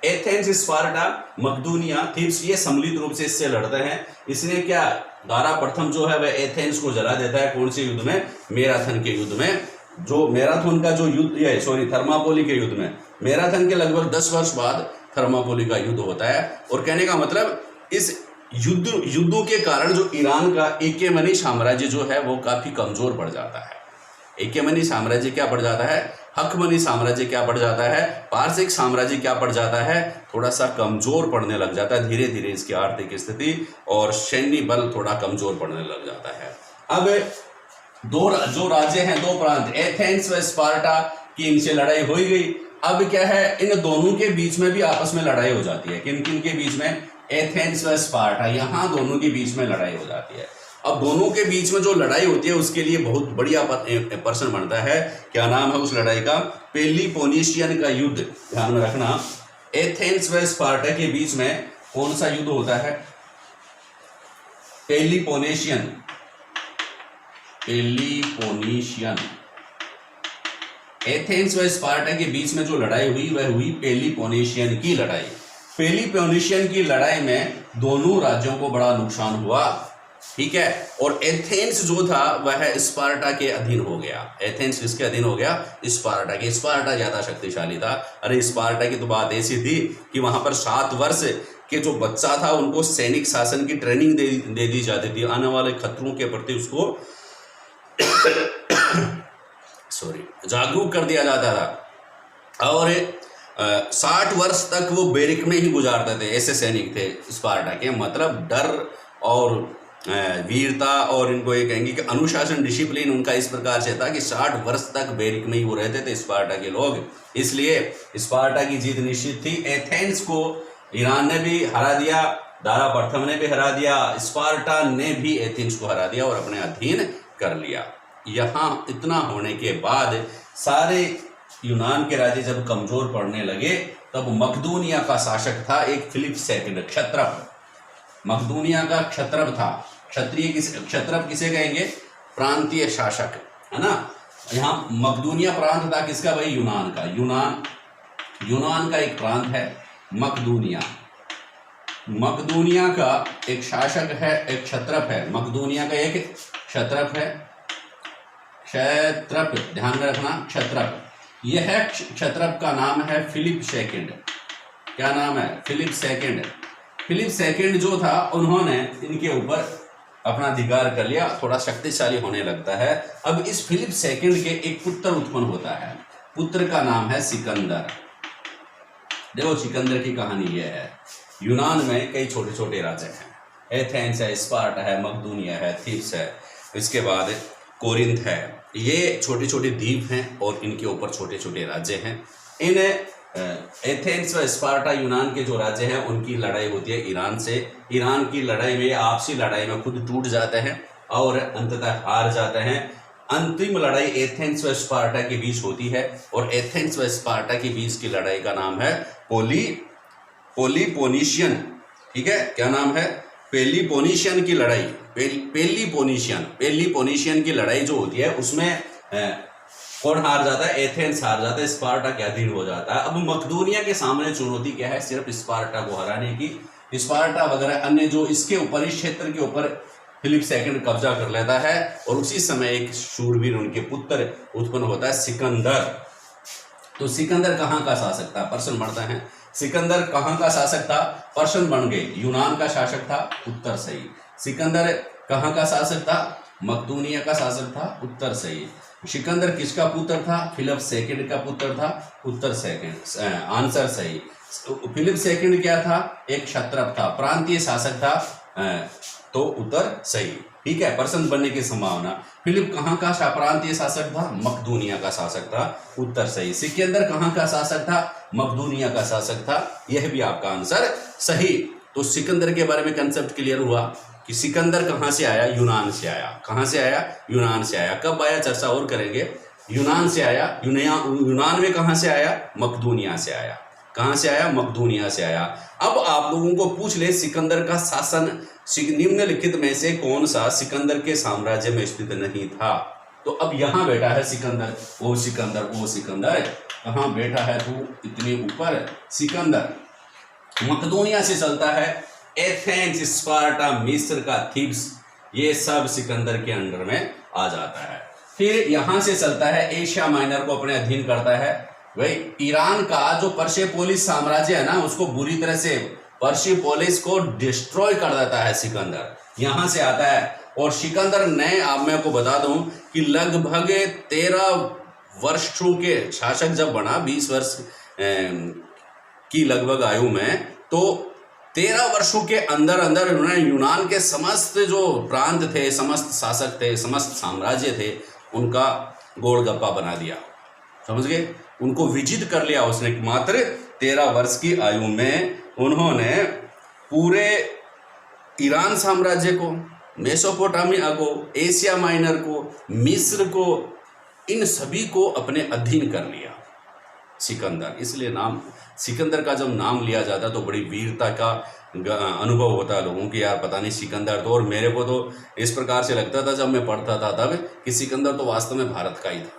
एथेंस, स्पार्टा, मकदूनिया, थीब्स ये सम्मिलित रूप से इससे लड़ते हैं। इसने क्या, दारा प्रथम जो है वह एथेंस को जला देता है। कौन से युद्ध में? मैराथन के युद्ध में। जो मैराथन का जो युद्ध है, थर्मोपोली के युद्ध में, मैराथन के लगभग 10 वर्ष बाद थर्मोपोली का युद्ध होता है। और कहने का मतलब इस युद्धों के कारण जो ईरान का एकेमनी साम्राज्य जो है वो काफी कमजोर पड़ जाता है। एकेमनी साम्राज्य क्या पड़ जाता है? हकमनी साम्राज्य क्या पड़ जाता है? पारसिक साम्राज्य क्या पड़ जाता है? थोड़ा सा कमजोर पड़ने लग जाता है। धीरे धीरे इसकी आर्थिक स्थिति और सैन्य बल थोड़ा कमजोर पड़ने लग जाता है। अब जो राज्य हैं, दो प्रांत, एथेंस व स्पार्टा की इनसे लड़ाई हो गई। अब क्या है, इन दोनों के बीच में भी आपस में लड़ाई हो जाती है। किन किन के बीच में? एथेंस व स्पार्टा, यहाँ दोनों के बीच में लड़ाई हो जाती है। अब दोनों के बीच में जो लड़ाई होती है उसके लिए बहुत बढ़िया प्रश्न बनता है। क्या नाम है उस लड़ाई का? पेलिपोनेशियन का युद्ध। ध्यान में रखना, एथेंस व स्पार्टा के बीच में कौन सा युद्ध होता है? पेलिपोनेशियन। एथेंस व स्पार्टा के बीच में जो लड़ाई हुई वह हुई पेलिपोनेशियन की लड़ाई। पेलिपोनेशियन की लड़ाई में दोनों राज्यों को बड़ा नुकसान हुआ, ठीक है। और एथेंस जो था वह स्पार्टा के अधीन हो गया। एथेंस किसके अधीन हो गया? स्पार्टा के। स्पार्टा ज्यादा शक्तिशाली था। अरे स्पार्टा की तो बात ऐसी थी कि वहां पर 7 वर्ष के जो बच्चा था उनको सैनिक शासन की ट्रेनिंग दे दी जाती थी। आने वाले खतरों के प्रति उसको जागरूक कर दिया जाता था। और 60 वर्ष तक वो बैरिक में ही गुजारते थे। ऐसे सैनिक थे स्पार्टा के। मतलब डर और वीरता, और इनको ये कहेंगे कि अनुशासन, डिसिप्लिन उनका इस प्रकार से था कि 60 वर्ष तक बैरिक में ही वो रहते थे स्पार्टा के लोग। इसलिए स्पार्टा की जीत निश्चित थी। एथेंस को ईरान ने भी हरा दिया, दारा प्रथम ने भी हरा दिया, स्पार्टा ने भी एथेंस को हरा दिया और अपने अधीन कर लिया। यहाँ इतना होने के बाद सारे यूनान के राज्य जब कमजोर पड़ने लगे तब मकदूनिया का शासक था एक फिलिप II, क्षत्रप। मकदूनिया का क्षत्रप था। क्षत्रप किसे कहेंगे? प्रांतीय शासक, है ना। यहाँ मकदूनिया प्रांत था किसका भाई? यूनान का। यूनान का एक प्रांत है मकदूनिया। मकदूनिया का एक शासक है, एक क्षत्रप है। मकदूनिया का एक क्षत्रप है, क्षत्रप, ध्यान में रखना, क्षत्रप। यह क्षत्रप का नाम है फिलिप II। क्या नाम है? Philip II। फिलिप II जो था उन्होंने इनके ऊपर अपना अधिकार कर लिया, थोड़ा शक्तिशाली होने लगता है। अब इस फिलिप II के एक पुत्र उत्पन्न होता है। पुत्र का नाम है सिकंदर। देखो सिकंदर की कहानी यह है। यूनान में कई छोटे छोटे राज्य हैं। एथेंस है, स्पार्टा है, मकदूनिया है, थीब्स है, इसके बाद कोरिंथ है। ये छोटे छोटे द्वीप हैं और इनके ऊपर छोटे छोटे राज्य हैं। इन एथेंस व स्पार्टा यूनान के जो राज्य हैं उनकी लड़ाई होती है ईरान से। ईरान की लड़ाई में, आपसी लड़ाई में खुद टूट जाते हैं और अंततः हार जाते हैं। अंतिम लड़ाई एथेंस व स्पार्टा के बीच होती है और एथेंस व स्पार्टा के बीच की लड़ाई का नाम है पेलिपोनेशियन। ठीक है, क्या नाम है? पेलिपोनेशियन की लड़ाई। पेलिपोनेशियन की लड़ाई जो होती है उसमें कौन हार जाता है? एथेंस हार जाता है, स्पार्टा के अधीन हो जाता है। अब मकदूनिया के सामने चुनौती क्या है? सिर्फ स्पार्टा को हराने की। स्पार्टा वगैरह अन्य जो इसके ऊपर, इस क्षेत्र के ऊपर फिलिप II कब्जा कर लेता है और उसी समय एक शूरवीर, उनके पुत्र उत्पन्न होता है, सिकंदर। तो सिकंदर कहाँ का शासक था? प्रश्न बढ़ता है, सिकंदर कहाँ का शासक था? पर्शियन बन गए। यूनान का शासक था, उत्तर सही। सिकंदर कहाँ का शासक था? मकदूनिया का शासक था, उत्तर सही। सिकंदर किसका पुत्र था? फिलिप सेकंड का पुत्र था, उत्तर सेकंड, आंसर सही। फिलिप सेकंड क्या था? एक क्षत्रप था, प्रांतीय शासक था, तो उत्तर सही। ठीक है, पर्सन बनने की संभावना। फिलिप कहाँ का प्रांतीय शासक था? मकदूनिया का शासक था, उत्तर सही। सिकंदर कहाँ का शासक था? मकदूनिया का शासक था, यह भी आपका आंसर सही। तो सिकंदर के बारे में कंसेप्ट क्लियर हुआ कि सिकंदर कहाँ से आया? यूनान से आया। कहाँ से आया? यूनान से आया। कब आया? चर्चा और करेंगे। यूनान से आया। यूनान में कहाँ से आया? मकदूनिया से आया। कहाँ से आया? मकदूनिया से आया। अब आप लोगों को पूछ ले, सिकंदर का शासन निम्नलिखित में से कौन सा सिकंदर के साम्राज्य में स्थित नहीं था? तो अब यहाँ बैठा है सिकंदर, वो सिकंदर कहाँ बैठा है? तू इतने ऊपर सिकंदर मकदूनिया से चलता है। एथेंस, स्पार्टा, मिस्र का थीब्स, ये सब सिकंदर के अंडर में आ जाता है। फिर यहां से चलता है, एशिया माइनर को अपने अधीन करता है। भाई ईरान का जो पर्शियोपोलिस साम्राज्य है ना, उसको बुरी तरह से पर्शियोपोलिस को डिस्ट्रॉय कर देता है सिकंदर, यहां से आता है। और सिकंदर ने, आप मैं आपको बता दूं कि लगभग 13 वर्षों के शासक जब बना, 20 वर्ष की लगभग आयु में, तो 13 वर्षों के अंदर अंदर उन्होंने यूनान के समस्त जो प्रांत थे, समस्त शासक थे, समस्त साम्राज्य थे, उनका गोलगप्पा बना दिया। समझ गए? उनको विजित कर लिया उसने। मात्र 13 वर्ष की आयु में उन्होंने पूरे ईरान साम्राज्य को, मेसोपोटामिया को, एशिया माइनर को, मिस्र को, इन सभी को अपने अधीन कर लिया सिकंदर। इसलिए नाम सिकंदर का जब नाम लिया जाता तो बड़ी वीरता का अनुभव होता है लोगों की, यार पता नहीं सिकंदर तो। और मेरे को तो इस प्रकार से लगता था जब मैं पढ़ता था तब कि सिकंदर तो वास्तव में भारत का ही था।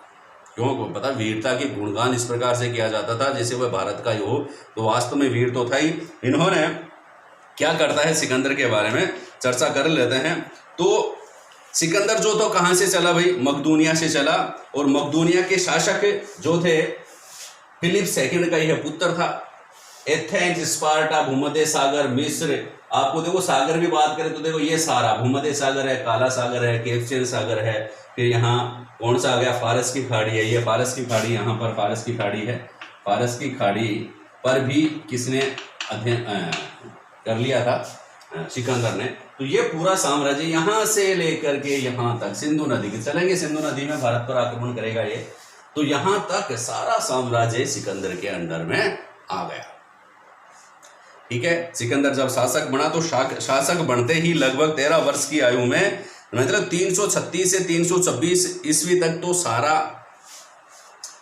क्यों? पता, वीरता के गुणगान इस प्रकार से किया जाता था जैसे वह भारत का ही हो, तो वास्तव में वीर तो था ही। इन्होंने क्या करता है, सिकंदर के बारे में चर्चा कर लेते हैं। तो सिकंदर जो तो कहाँ से चला भाई? मकदूनिया से चला। और मकदूनिया के शासक जो थे, फिलिप सेकंड का ही पुत्र था। एथेंस, स्पार्टा, भूमध्य सागर, मिस्र, आपको देखो सागर भी बात करें तो देखो ये सारा भूमध्य सागर है, काला सागर है, कैस्पियन सागर है। फिर यहाँ कौन सा आ गया? फारस की खाड़ी है। ये फारस की खाड़ी, यहाँ पर फारस की खाड़ी है। फारस की खाड़ी पर भी किसने अध्ययन कर लिया था? सिकंदर ने। तो ये पूरा साम्राज्य यहाँ से लेकर के यहाँ तक, सिंधु नदी के चलेंगे, सिंधु नदी में भारत पर आक्रमण करेगा ये, तो यहाँ तक सारा साम्राज्य सिकंदर के अंडर में आ गया। ठीक है, सिकंदर जब शासक बना तो शासक बनते ही लगभग 13 वर्ष की आयु में, मतलब 336 से 326 ईस्वी तक, तो सारा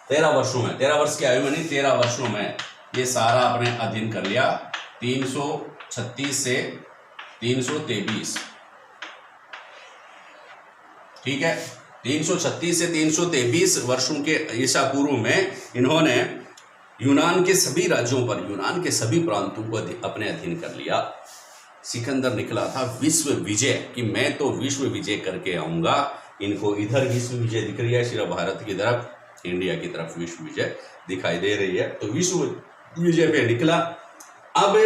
13 वर्षों में, 13 वर्ष की आयु में नहीं, 13 वर्षों में ये सारा अपने अधीन कर लिया। 336 से 323, ठीक है, 336 से 323 वर्षों के ईसा पूर्व में इन्होंने यूनान के सभी राज्यों पर, यूनान के सभी प्रांतों को अपने अधीन कर लिया। सिकंदर निकला था विश्व विजय, कि मैं तो विश्व विजय करके आऊंगा। इनको इधर विश्व विजय दिख रही है, सिर्फ भारत की तरफ, इंडिया की तरफ विश्व विजय दिखाई दे रही है। तो विश्व विजय पे निकला। अब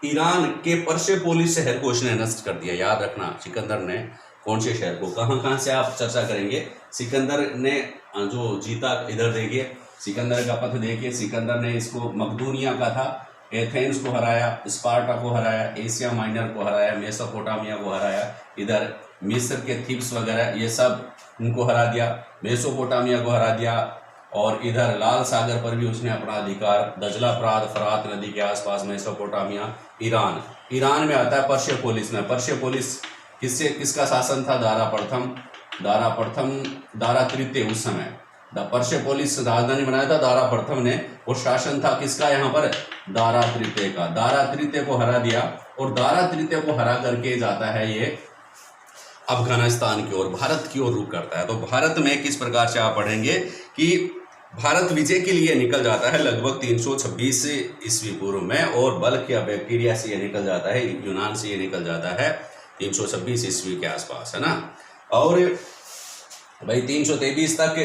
ईरान के पर्शियोपोलिस शहर को उसने नष्ट कर दिया। याद रखना, सिकंदर ने कौन से शहर को, कहाँ कहाँ से आप चर्चा करेंगे। सिकंदर ने जो जीता, इधर देखिए, सिकंदर का पथ देखिए। सिकंदर ने इसको मकदूनिया का था, एथेंस को हराया, स्पार्टा को हराया, एशिया माइनर को हराया, मेसोपोटामिया को हराया, इधर मिस्र के थीब्स वगैरह ये सब उनको हरा दिया, मेसोपोटामिया को हरा दिया। और इधर लाल सागर पर भी उसने अपना अधिकार, दजला प्रांत, फरात नदी के आसपास मेसोपोटामिया, ईरान। ईरान में आता है पर्शियोपोलिस में। पर्शियोपोलिस किसका शासन था? दारा प्रथम, दारा तृतीय। उस समय पर्शियोपोलिस राजधानी बनाया था दारा प्रथम ने, और शासन था किसका यहाँ पर? दारा तृतीय का। दारा तृतीय को हरा दिया, और दारा तृतीय को हरा करके जाता है ये अफगानिस्तान की ओर, भारत की ओर रुख करता है। तो भारत में किस प्रकार से आप पढ़ेंगे कि भारत विजय के लिए निकल जाता है लगभग 326 ईस्वी पूर्व में, और बल्कि या बैक्टीरिया से ये निकल जाता है, यूनान से ये निकल जाता है 326 ईस्वी के आसपास, है ना। और भाई 323 तक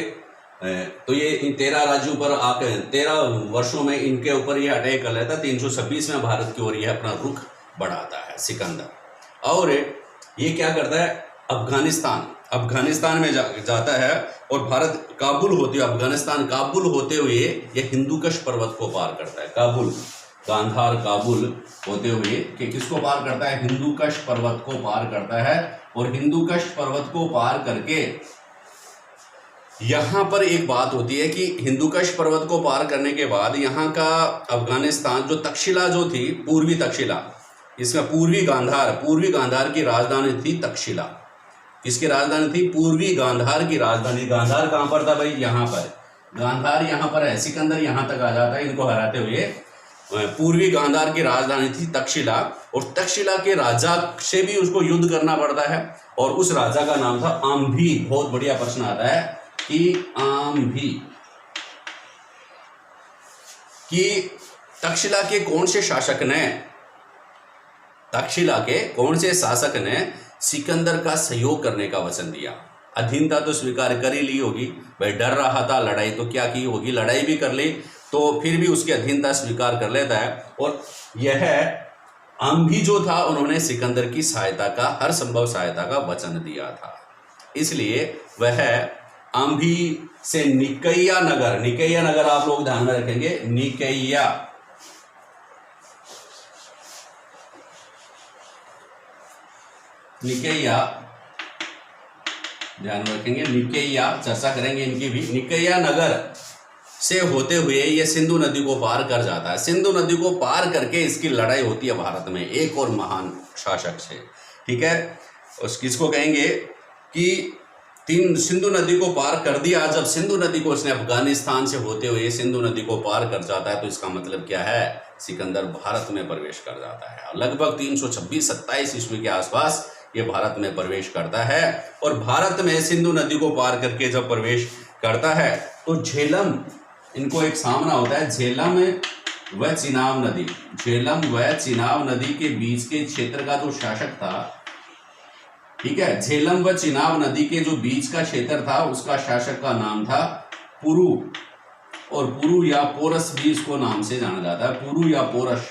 तो ये इन 13 राज्यों पर आकर 13 वर्षों में इनके ऊपर ये अटैक कर लेता है। 326 में भारत की ओर ये अपना रुख बढ़ाता है सिकंदर। और ये क्या करता है, अफगानिस्तान में जाता है और भारत काबुल होते हुए, अफगानिस्तान काबुल होते हुए ये हिंदुकश पर्वत को पार करता है। काबुल, गांधार काबुल होते हुए कि किसको पार करता है, हिंदुकश पर्वत को पार करता है। और हिंदुकश पर्वत को पार करके यहां पर एक बात होती है कि हिंदुकश पर्वत को पार करने के बाद यहाँ का अफगानिस्तान जो तक्षशिला जो थी, पूर्वी तक्षशिला, इसमें पूर्वी गांधार की राजधानी थी तक्षशिला। किसकी राजधानी थी, पूर्वी गांधार की राजधानी। गांधार कहां पर था भाई, यहाँ पर, गांधार यहाँ पर है। सिकंदर यहाँ तक आ जाता है इनको हराते हुए। पूर्वी गांधार की राजधानी थी तक्षशिला, और तक्षशिला के राजा से भी उसको युद्ध करना पड़ता है, और उस राजा का नाम था आम्भी। बहुत बढ़िया प्रश्न आता है कि आम्भी, कि तक्षशिला के कौन से शासक ने, तक्षशिला के कौन से शासक ने सिकंदर का सहयोग करने का वचन दिया। अधीनता तो स्वीकार कर ही ली होगी भाई, डर रहा था लड़ाई तो क्या की होगी, लड़ाई भी कर ली तो फिर भी उसकी अधीनता स्वीकार कर लेता है। और यह आम्भी जो था, उन्होंने सिकंदर की सहायता का, हर संभव सहायता का वचन दिया था। इसलिए वह आम्भी से निकैया नगर आप लोग ध्यान में रखेंगे, निकैया ध्यान में रखेंगे, निकैया चर्चा करेंगे इनकी भी। निकैया नगर से होते हुए ये सिंधु नदी को पार कर जाता है। सिंधु नदी को पार करके इसकी लड़ाई होती है भारत में एक और महान शासक से, ठीक है। उस किसको कहेंगे कि सिंधु नदी को पार कर दिया। जब सिंधु नदी को उसने अफगानिस्तान से होते हुए सिंधु नदी को पार कर जाता है, तो इसका मतलब क्या है, सिकंदर भारत में प्रवेश कर जाता है। लगभग 326-27 ईस्वी के आसपास ये भारत में प्रवेश करता है। और भारत में सिंधु नदी को पार करके जब प्रवेश करता है तो झेलम, इनको एक सामना होता है, झेलम व चिनाब नदी, झेलम व चिनाब नदी के बीच के क्षेत्र का जो शासक था, ठीक है, झेलम व चिनाब नदी के जो बीच का क्षेत्र था उसका शासक का नाम था पुरु, और पुरु या पोरस भी इसको नाम से जाना जाता है, पुरु या पोरस।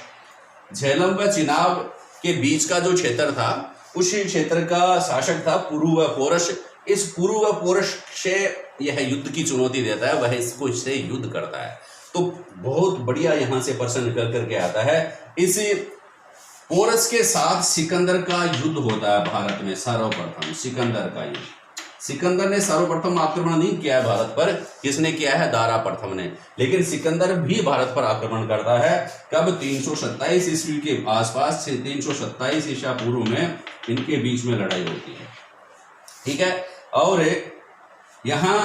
झेलम व चिनाब के बीच का जो क्षेत्र था, उसी क्षेत्र का शासक था पुरु व पोरस। इस पुरु व पोरस से यह युद्ध की चुनौती देता है, वह इससे युद्ध करता है। तो बहुत बढ़िया यहां से प्रश्न निकल करके आता है। इस पोरस के साथ सिकंदर का युद्ध होता है भारत में सर्वप्रथम, सिकंदर का युद्ध। सिकंदर ने सर्वप्रथम आक्रमण नहीं किया है भारत पर, किसने किया है, दारा प्रथम ने। लेकिन सिकंदर भी भारत पर आक्रमण करता है। कब, 327 ईस्वी के आसपास से 327 ईसा पूर्व में इनके बीच में लड़ाई होती है, ठीक है। और यहां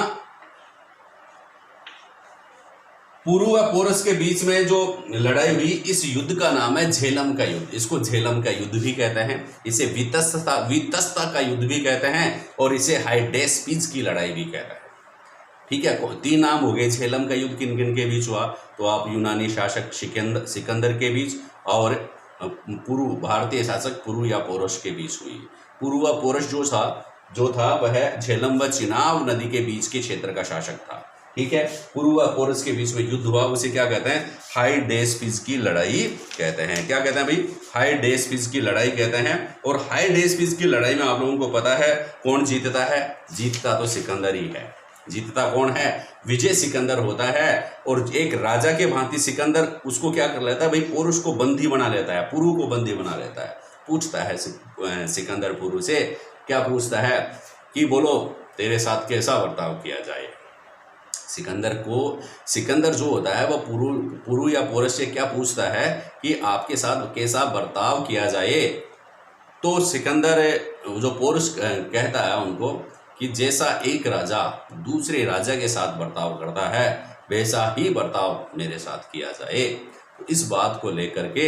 पुरु व पोरस के बीच में जो लड़ाई हुई, इस युद्ध का नाम है झेलम का युद्ध। इसको झेलम का युद्ध भी कहते हैं, इसे वितस्ता का युद्ध भी कहते हैं, और इसे हाइडेस्पिज की लड़ाई भी कहते हैं, ठीक है। 3 नाम हो गए। झेलम का युद्ध किन किन के बीच हुआ, तो आप यूनानी शासक सिकंदर के बीच, और पुरु भारतीय शासक पुरु या पोरस के बीच हुई। पुरु व पोरस जो था वह झेलम व चिनाब नदी के बीच के क्षेत्र का शासक था, ठीक है। पुरु व पोरस के बीच में युद्ध हुआ, उसे क्या कहते हैं, हाइडेस्पिज की लड़ाई कहते हैं। क्या कहते हैं भाई, हाइडेस्पिज की लड़ाई कहते हैं। और हाइडेस्पिज की लड़ाई में आप लोगों को पता है कौन जीतता है, जीतता तो सिकंदर ही है। जीतता कौन है, विजय सिकंदर होता है। और एक राजा के भांति सिकंदर उसको क्या कर लेता है भाई, पोरस को बंदी बना लेता है, पुरु को बंदी बना लेता है। पूछता है सिकंदर पुरु से, क्या पूछता है कि बोलो तेरे साथ कैसा बर्ताव किया जाए। सिकंदर जो होता है वह पुरु या पोरस से क्या पूछता है कि आपके साथ कैसा बर्ताव किया जाए। तो सिकंदर जो पोरस कहता है उनको कि जैसा एक राजा दूसरे राजा के साथ बर्ताव करता है, वैसा ही बर्ताव मेरे साथ किया जाए। तो इस बात को लेकर के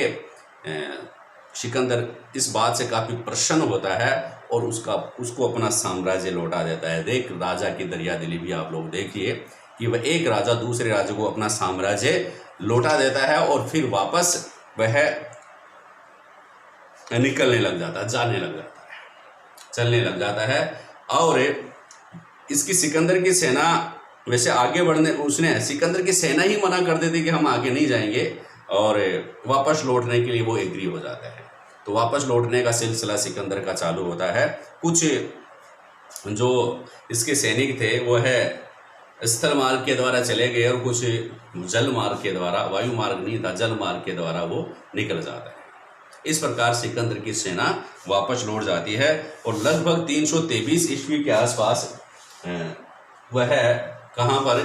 सिकंदर इस बात से काफी प्रसन्न होता है और उसको अपना साम्राज्य लौटा देता है। देख, राजा की दरियादिली भी आप लोग देखिए कि वह एक राजा दूसरे राजा को अपना साम्राज्य लौटा देता है, और फिर वापस वह निकलने लग जाता है, जाने लग जाता है, चलने लग जाता है। और इसकी सिकंदर की सेना वैसे आगे बढ़ने उसने सिकंदर की सेना ही मना कर देती कि हम आगे नहीं जाएंगे, और वापस लौटने के लिए वो एग्री हो जाता है। तो वापस लौटने का सिलसिला सिकंदर का चालू होता है। कुछ जो इसके सैनिक थे वो है स्थल मार्ग के द्वारा चले गए, और कुछ जल मार्ग के द्वारा, वायु मार्ग नहीं था, जल मार्ग के द्वारा वो निकल जाता है। इस प्रकार सिकंदर की सेना वापस लौट जाती है, और लगभग 323 ईस्वी के आसपास वह कहाँ पर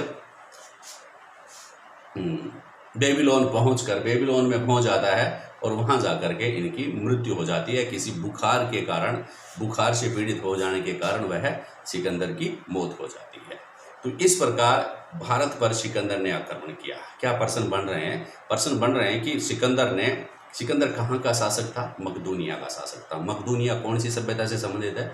बेबीलोन बेबीलोन में पहुंच जाता है, और वहां जाकर के इनकी मृत्यु हो जाती है किसी बुखार के कारण। बुखार से पीड़ित हो जाने के कारण वह सिकंदर की मौत हो जाती है। तो इस प्रकार भारत पर सिकंदर ने आक्रमण किया। क्या प्रश्न बन रहे हैं? प्रश्न बन रहे हैं कि सिकंदर कहाँ का शासक था? मकदूनिया का शासक था। मकदूनिया कौन सी सभ्यता से संबंधित है?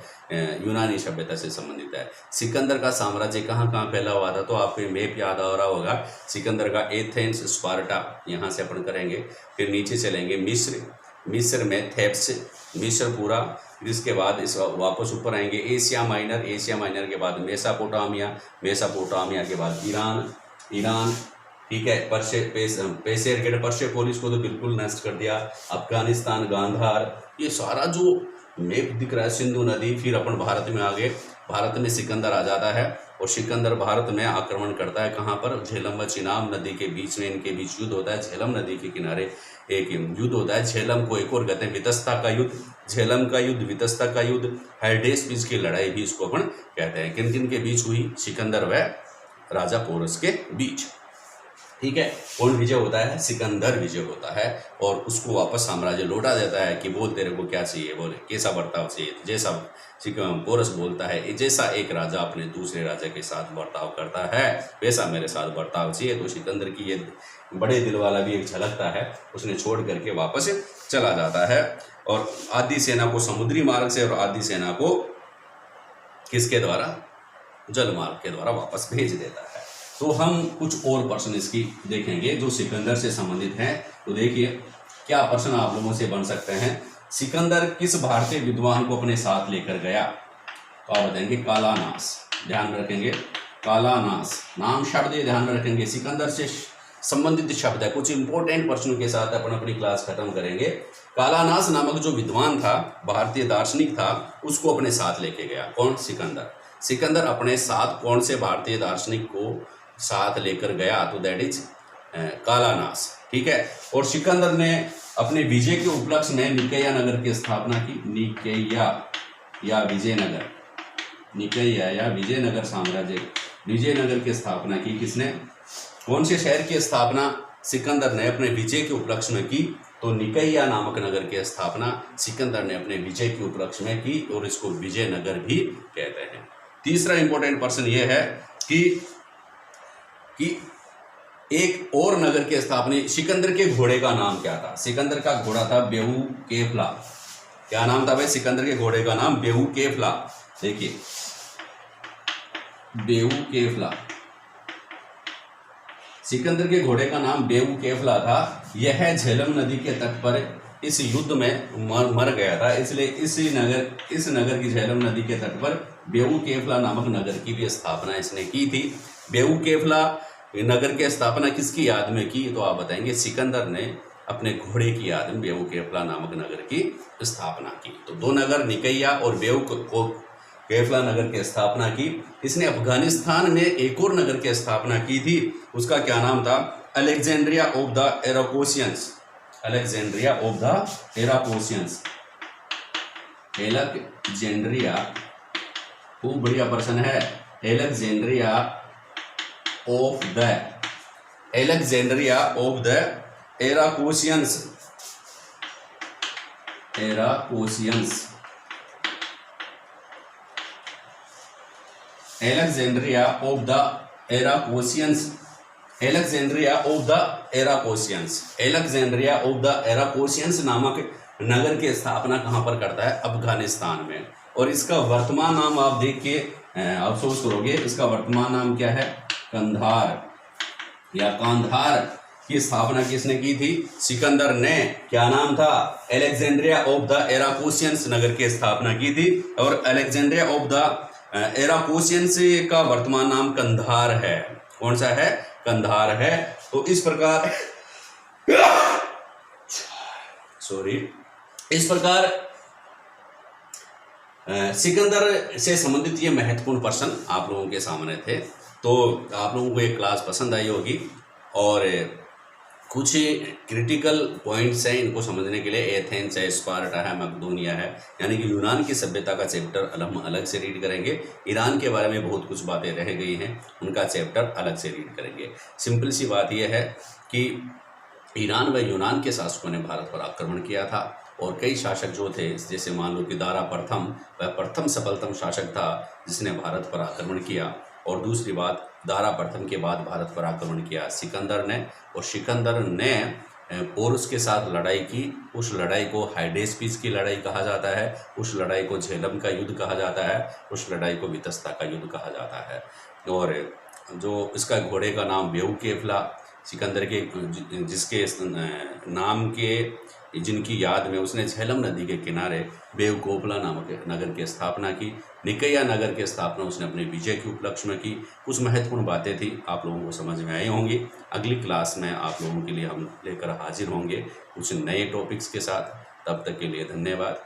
यूनानी सभ्यता से संबंधित है। सिकंदर का साम्राज्य कहाँ कहाँ फैला हुआ था? तो आपको मैप याद आ रहा होगा। सिकंदर का एथेंस, स्पार्टा, यहाँ से अपन करेंगे, फिर नीचे चलेंगे मिस्र में थेब्स, मिस्र पूरा, इसके बाद इस वापस ऊपर आएंगे एशिया माइनर के बाद मेसापोटामिया के बाद ईरान, ठीक है, पर्शिया को तो बिल्कुल नष्ट कर दिया, अफगानिस्तान, गांधार, ये सारा जो मैप दिख रहा है, सिंधु नदी। फिर अपन भारत में आ गए। भारत में सिकंदर आ जाता है, और सिकंदर भारत में आक्रमण करता है। कहाँ पर? झेलम व चिनाब नदी के बीच में इनके बीच युद्ध होता है। झेलम नदी के किनारे एक युद्ध होता है। झेलम को एक और कहते हैं वितस्ता का युद्ध, झेलम का युद्ध, वितस्ता का युद्ध, हेडेस्पीस की लड़ाई भी इसको अपन कहते हैं। किन किन के बीच हुई? सिकंदर व राजा पोरस के बीच, ठीक है। कौन विजय होता है? सिकंदर विजय होता है, और उसको वापस साम्राज्य लौटा देता है कि बोल तेरे को क्या चाहिए, बोले कैसा बर्ताव चाहिए। जैसा पोरस बोलता है, जैसा एक राजा अपने दूसरे राजा के साथ बर्ताव करता है वैसा मेरे साथ बर्ताव चाहिए। तो सिकंदर की ये बड़े दिल वाला भी एक झलकता है, उसने छोड़ करके वापस चला जाता है, और आधी सेना को समुद्री मार्ग से, और आधी सेना को किसके द्वारा? जल मार्ग के द्वारा वापस भेज देता है। तो हम कुछ और प्रश्न इसकी देखेंगे जो सिकंदर से संबंधित हैं। तो देखिए क्या प्रश्न आप लोगों से बन सकते हैं। सिकंदर किस भारतीय विद्वान को अपने साथ लेकर गया? तो आप बताएंगे कालानास, ध्यान रखेंगे, कालानास नाम शब्द ध्यान में रखेंगे। सिकंदर से संबंधित शब्द है, कुछ इंपॉर्टेंट प्रश्नों के साथ अपन अपनी क्लास खत्म करेंगे। कालानास नामक जो विद्वान था, भारतीय दार्शनिक था, उसको अपने साथ लेके गया। कौन? सिकंदर अपने साथ कौन से भारतीय दार्शनिक को साथ लेकर गया? तो दैट इज कालानास, ठीक है। और सिकंदर ने अपने विजय के उपलक्ष्य में निकेया नगर की स्थापना की। निकेया या विजयनगर साम्राज्य, विजयनगर की स्थापना की किसने? कौन से शहर की स्थापना सिकंदर ने अपने विजय के उपलक्ष्य में की? तो निकेया नामक नगर की स्थापना सिकंदर ने अपने विजय के उपलक्ष्य में की, और इसको विजयनगर भी कहते हैं। तीसरा इंपॉर्टेंट प्रश्न यह है कि एक और नगर की स्थापना, सिकंदर के घोड़े का नाम क्या था? सिकंदर का घोड़ा था बेहू केफला। क्या नाम था भाई? सिकंदर के घोड़े का नाम बेहू केफला। देखिए बेहू केफला, सिकंदर के घोड़े का नाम बेहू केफला था। यह झेलम नदी के तट पर इस युद्ध में मर गया था, इसलिए इस नगर की झेलम नदी के तट पर बेहू केफला नामक नगर की भी स्थापना इसने की थी। बेहू केफला नगर की स्थापना किसकी याद में की? तो आप बताएंगे सिकंदर ने अपने घोड़े की याद में बेहू केफला नामक नगर की स्थापना की। तो दो नगर, निकेया और बेहू केफला नगर की स्थापना की। इसने अफगानिस्तान में एक और नगर की स्थापना की थी, उसका क्या नाम था? Alexandria of the Arachosians. Alexandria of the Arachosians, Alexandria, खूब बढ़िया प्रश्न है। Alexandria of the Arachosians, Alexandria of the Arachosians, Alexandria of the Arachosians, Alexandria of the Arachosians नामक नगर की स्थापना कहाँ पर करता है? अफगानिस्तान में। और इसका वर्तमान नाम आप देख के अफसोस करोगे, इसका वर्तमान नाम क्या है? कंधार या कांधार की स्थापना किसने की थी? सिकंदर ने। क्या नाम था? एलेक्जेंड्रिया ऑफ द एराकोसियंस नगर की स्थापना की थी। और एलेक्जेंड्रिया ऑफ द एराकोसियंस का वर्तमान नाम कंधार है। कौन सा है? कंधार है। तो इस प्रकार इस प्रकार सिकंदर से संबंधित ये महत्वपूर्ण प्रश्न आप लोगों के सामने थे। तो आप लोगों को ये क्लास पसंद आई होगी और कुछ क्रिटिकल पॉइंट्स हैं इनको समझने के लिए। एथेंस है, स्पार्टा है, मकदूनिया है, यानी कि यूनान की सभ्यता का चैप्टर हम अलग से रीड करेंगे। ईरान के बारे में बहुत कुछ बातें रह गई हैं, उनका चैप्टर अलग से रीड करेंगे। सिंपल सी बात यह है कि ईरान व यूनान के शासकों ने भारत पर आक्रमण किया था और कई शासक जो थे, जैसे मान लो कि दारा प्रथम, वह प्रथम सफलतम शासक था जिसने भारत पर आक्रमण किया। और दूसरी बात, दारा प्रथम के बाद भारत पर आक्रमण किया सिकंदर ने, और सिकंदर ने पोरस के साथ लड़ाई की। उस लड़ाई को हाइडेस्पिस की लड़ाई कहा जाता है, उस लड़ाई को झेलम का युद्ध कहा जाता है, उस लड़ाई को वितस्ता का युद्ध कहा जाता है। और जो इसका घोड़े का नाम बेऊकेफला, सिकंदर के जिसके नाम के जिनकी याद में उसने झेलम नदी के किनारे बेवकोफला नामक नगर की स्थापना की। निकैया नगर की स्थापना उसने अपने विजय के उपलक्ष्य में की। कुछ महत्वपूर्ण बातें थी, आप लोगों को समझ में आई होंगी। अगली क्लास में आप लोगों के लिए हम लेकर हाजिर होंगे कुछ नए टॉपिक्स के साथ। तब तक के लिए धन्यवाद।